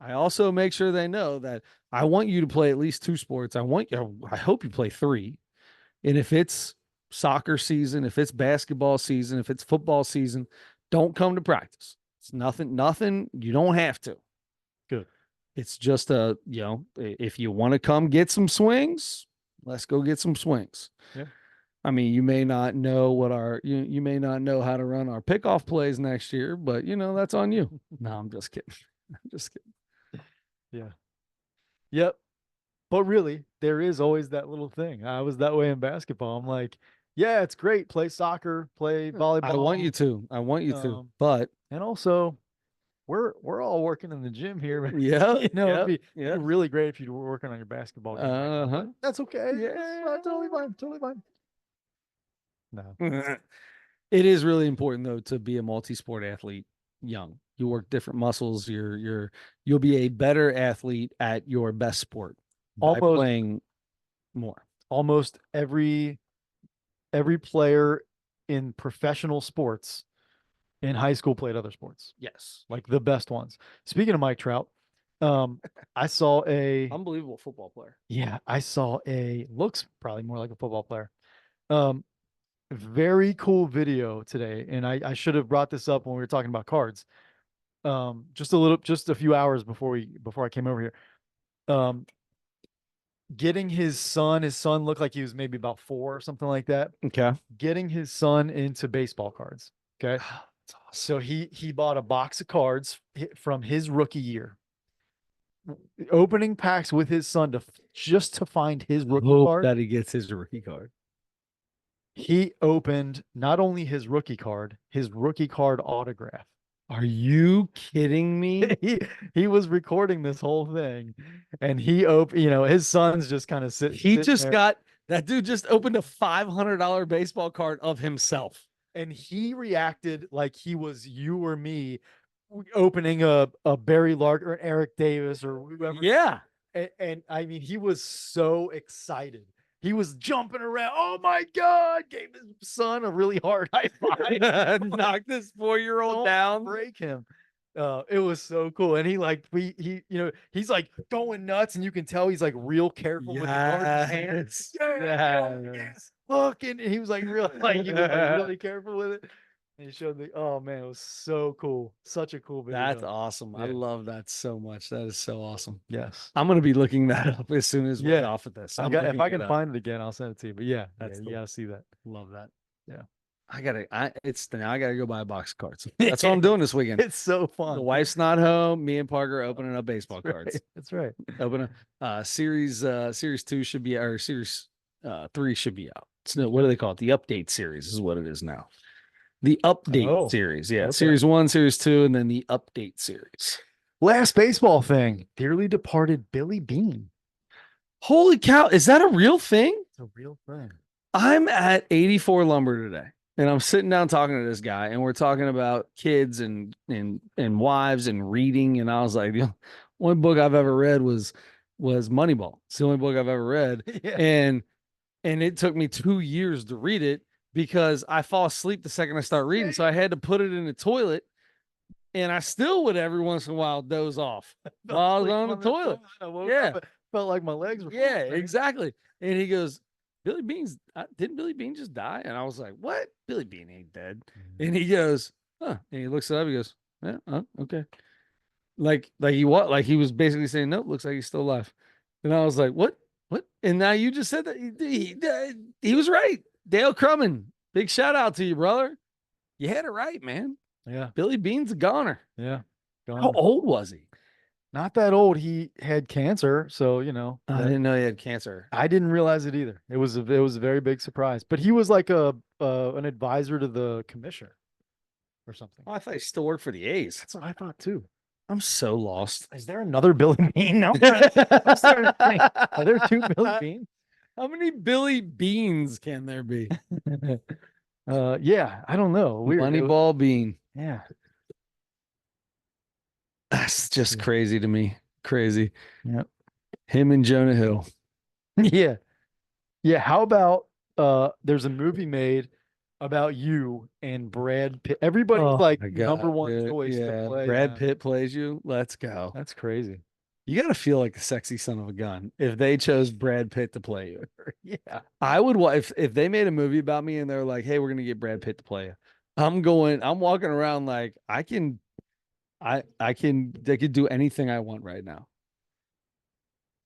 I also make sure they know that I want you to play at least 2 sports. I hope you play 3. And if it's soccer season, if it's basketball season, if it's football season, don't come to practice. It's nothing. You don't have to. Good. It's just if you want to come get some swings, let's go get some swings. Yeah. I mean, you may not know you may not know how to run our pickoff plays next year, but that's on you. No, I'm just kidding. I'm just kidding. Yeah. Yep. But really, there is always that little thing. I was that way in basketball. I'm like, yeah, it's great. Play soccer, play volleyball. I want you to. But and also we're all working in the gym here. Yeah, it'd be really great if you were working on your basketball game. Uh-huh. That's okay. Yeah. Totally fine. Totally fine. No. It is really important though to be a multi-sport athlete young. You work different muscles. You'll be a better athlete at your best sport by playing more. Almost every player in professional sports in high school played other sports. Yes. Like the best ones. Speaking of Mike Trout, I saw a unbelievable football player. Yeah, I saw looks probably more like a football player. Very cool video today, and I should have brought this up when we were talking about cards. Just a few hours before I came over here. Getting his son looked like he was maybe about 4 or something like that. Okay. Getting his son into baseball cards. Okay. That's awesome. So he bought a box of cards from his rookie year. Opening packs with his son just to find his rookie card. That he gets his rookie card. He opened not only his rookie card autograph. Are you kidding me? He was recording this whole thing, and his son's just kind of sitting. That dude just opened a $500 baseball card of himself, and he reacted like he was you or me opening a Barry Lark or Eric Davis or whoever. Yeah, and I mean, he was so excited. He was jumping around. Oh my God! Gave his son a really hard high five. Knocked this 4-year-old down. Break him. It was so cool. And he's like going nuts, and you can tell he's like real careful with the card in his hands. Yes. Look, and he was like he was like really careful with it. And he showed oh man, it was so cool. Such a cool video. That's awesome. Yeah. I love that so much. That is so awesome. Yes. I'm gonna be looking that up as soon as we're off of this. If I can find it again, I'll send it to you. But you gotta see that. Love that. Yeah. I gotta go buy a box of cards. That's what I'm doing this weekend. It's so fun. The wife's not home. Me and Parker are opening up baseball cards. That's right. Open series 2 should be, or series 3 should be out. So what do they call it? The update series is what it is now. The update series. Yeah. Okay. Series 1, series 2, and then the update series. Last baseball thing. Dearly departed Billy Beane. Holy cow. Is that a real thing? It's a real thing. I'm at 84 Lumber today, and I'm sitting down talking to this guy, and we're talking about kids and wives and reading. And I was like, the only book I've ever read was Moneyball. It's the only book I've ever read. Yeah. And it took me 2 years to read it, because I fall asleep the second I start reading. So I had to put it in the toilet, and I still would every once in a while doze off while I was on the toilet. Felt like my legs were. Yeah, exactly. And he goes, didn't Billy Beane just die? And I was like, what? Billy Beane ain't dead. And he goes, huh. And he looks it up. He goes, yeah, okay. Like he was basically saying, nope, looks like he's still alive. And I was like, what? What? And now you just said that he was right. Dale Crummin, big shout out to you, brother. You had it right, man. Yeah. Billy Bean's a goner. Yeah. How old was he? Not that old. He had cancer, so I didn't know he had cancer. I didn't realize it either. It was a very big surprise. But he was like a an advisor to the commissioner or something. Oh, I thought he still worked for the A's. That's what I thought too. I'm so lost. Is there another Billy Bean now? I'm starting to think, are there two Billy Beans? How many Billy Beans can there be? Yeah, I don't know. Weird. Moneyball Bean. Yeah. That's just crazy to me. Crazy. Yep. Him and Jonah Hill. Yeah. Yeah. How about there's a movie made about you and Brad Pitt. Everybody's Oh like my God, number one dude. choice to Yeah, play. Brad Pitt plays you. Let's go. That's crazy. You got to feel like a sexy son of a gun if they chose Brad Pitt to play you. Yeah. I would if they made a movie about me and they're like, "Hey, we're gonna get Brad Pitt to play you." I'm walking around like they could do anything I want right now.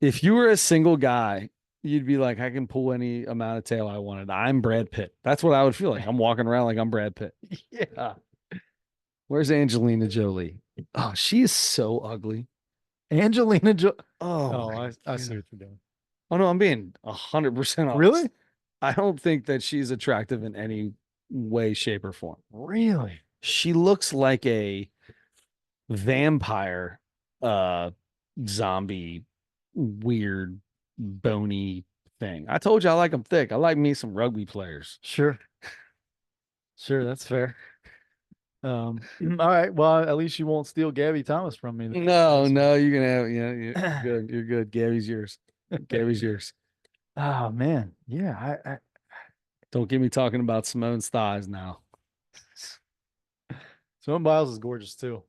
If you were a single guy, you'd be like, I can pull any amount of tail I wanted. I'm Brad Pitt. That's what I would feel like. I'm walking around like I'm Brad Pitt. Yeah. Where's Angelina Jolie? Oh, she is so ugly. Angelina Jolie. Oh, I see what you're doing. Oh no, I'm being 100% honest. Really? I don't think that she's attractive in any way, shape, or form. Really? She looks like a vampire, zombie, weird, bony thing. I told you I like them thick. I like me some rugby players. Sure. Sure, that's fair. All right. Well, at least you won't steal Gabby Thomas from me. No, you can have, you're good. You're good. Gabby's yours. Gabby's yours. Oh man. Yeah. I Don't get me talking about Simone's thighs now. Simone Biles is gorgeous too.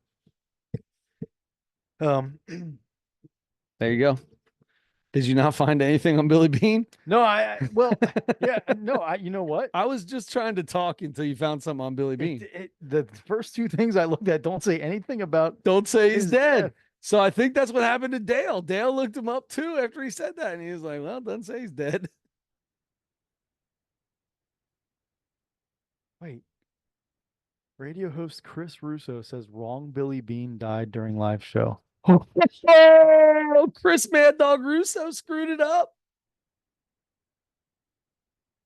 There you go. Did you not find anything on Billy Bean? No, well, yeah, no, you know what? I was just trying to talk until you found something on Billy Bean. The first two things I looked at don't say anything about. Don't say he's dead. So I think that's what happened to Dale. Dale looked him up too after he said that, and he was like, "Well, doesn't say he's dead." Wait. Radio host Chris Russo says wrong Billy Bean died during live show. Oh, Chris Mad Dog Russo screwed it up.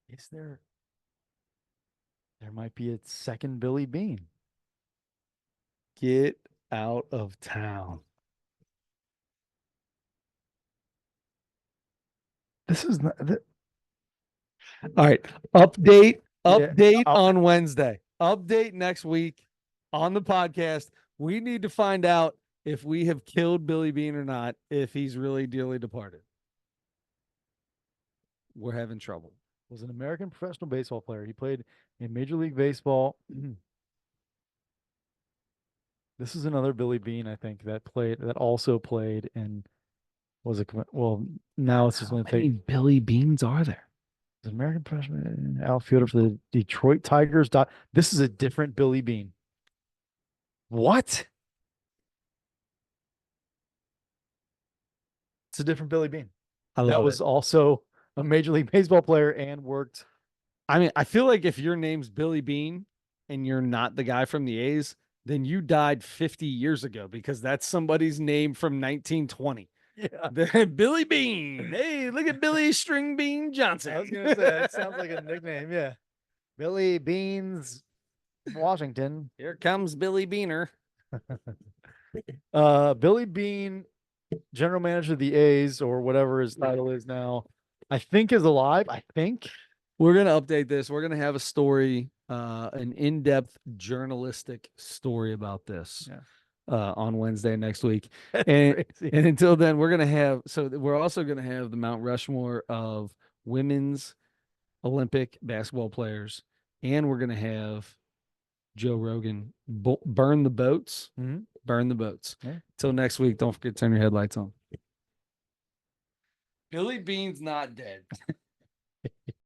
Is there might be a second Billy Bean. Get out of town. This is not. All right. Update Yeah. on Wednesday. Update next week on the podcast. We need to find out if we have killed Billy Bean or not, if he's really dearly departed. We're having trouble. Was an American professional baseball player. He played in Major League Baseball. This is another Billy Bean, I think, that also played in now it's just going to take. Billy Beans are there? The American professional outfielder for the Detroit Tigers. This is a different Billy Bean. What? It's a different Billy Bean. That was also a Major League Baseball player and worked. I mean, I feel like if your name's Billy Bean and you're not the guy from the A's, then you died 50 years ago because that's somebody's name from 1920. Yeah. Billy Bean. Hey, look at Billy String Bean Johnson. I was going to say, that sounds like a nickname. Yeah. Billy Beans, Washington. Here comes Billy Beaner. Billy Bean, general manager of the A's or whatever his title is now, I think is alive. I think. We're going to update this. We're going to have a story, an in-depth journalistic story about this. Yeah. On Wednesday next week. And until then, we're also going to have the Mount Rushmore of women's Olympic basketball players. And we're going to have Joe Rogan burn the boats. Mm-hmm. Burn the boats. Yeah. Till next week, don't forget to turn your headlights on. Billy Bean's not dead.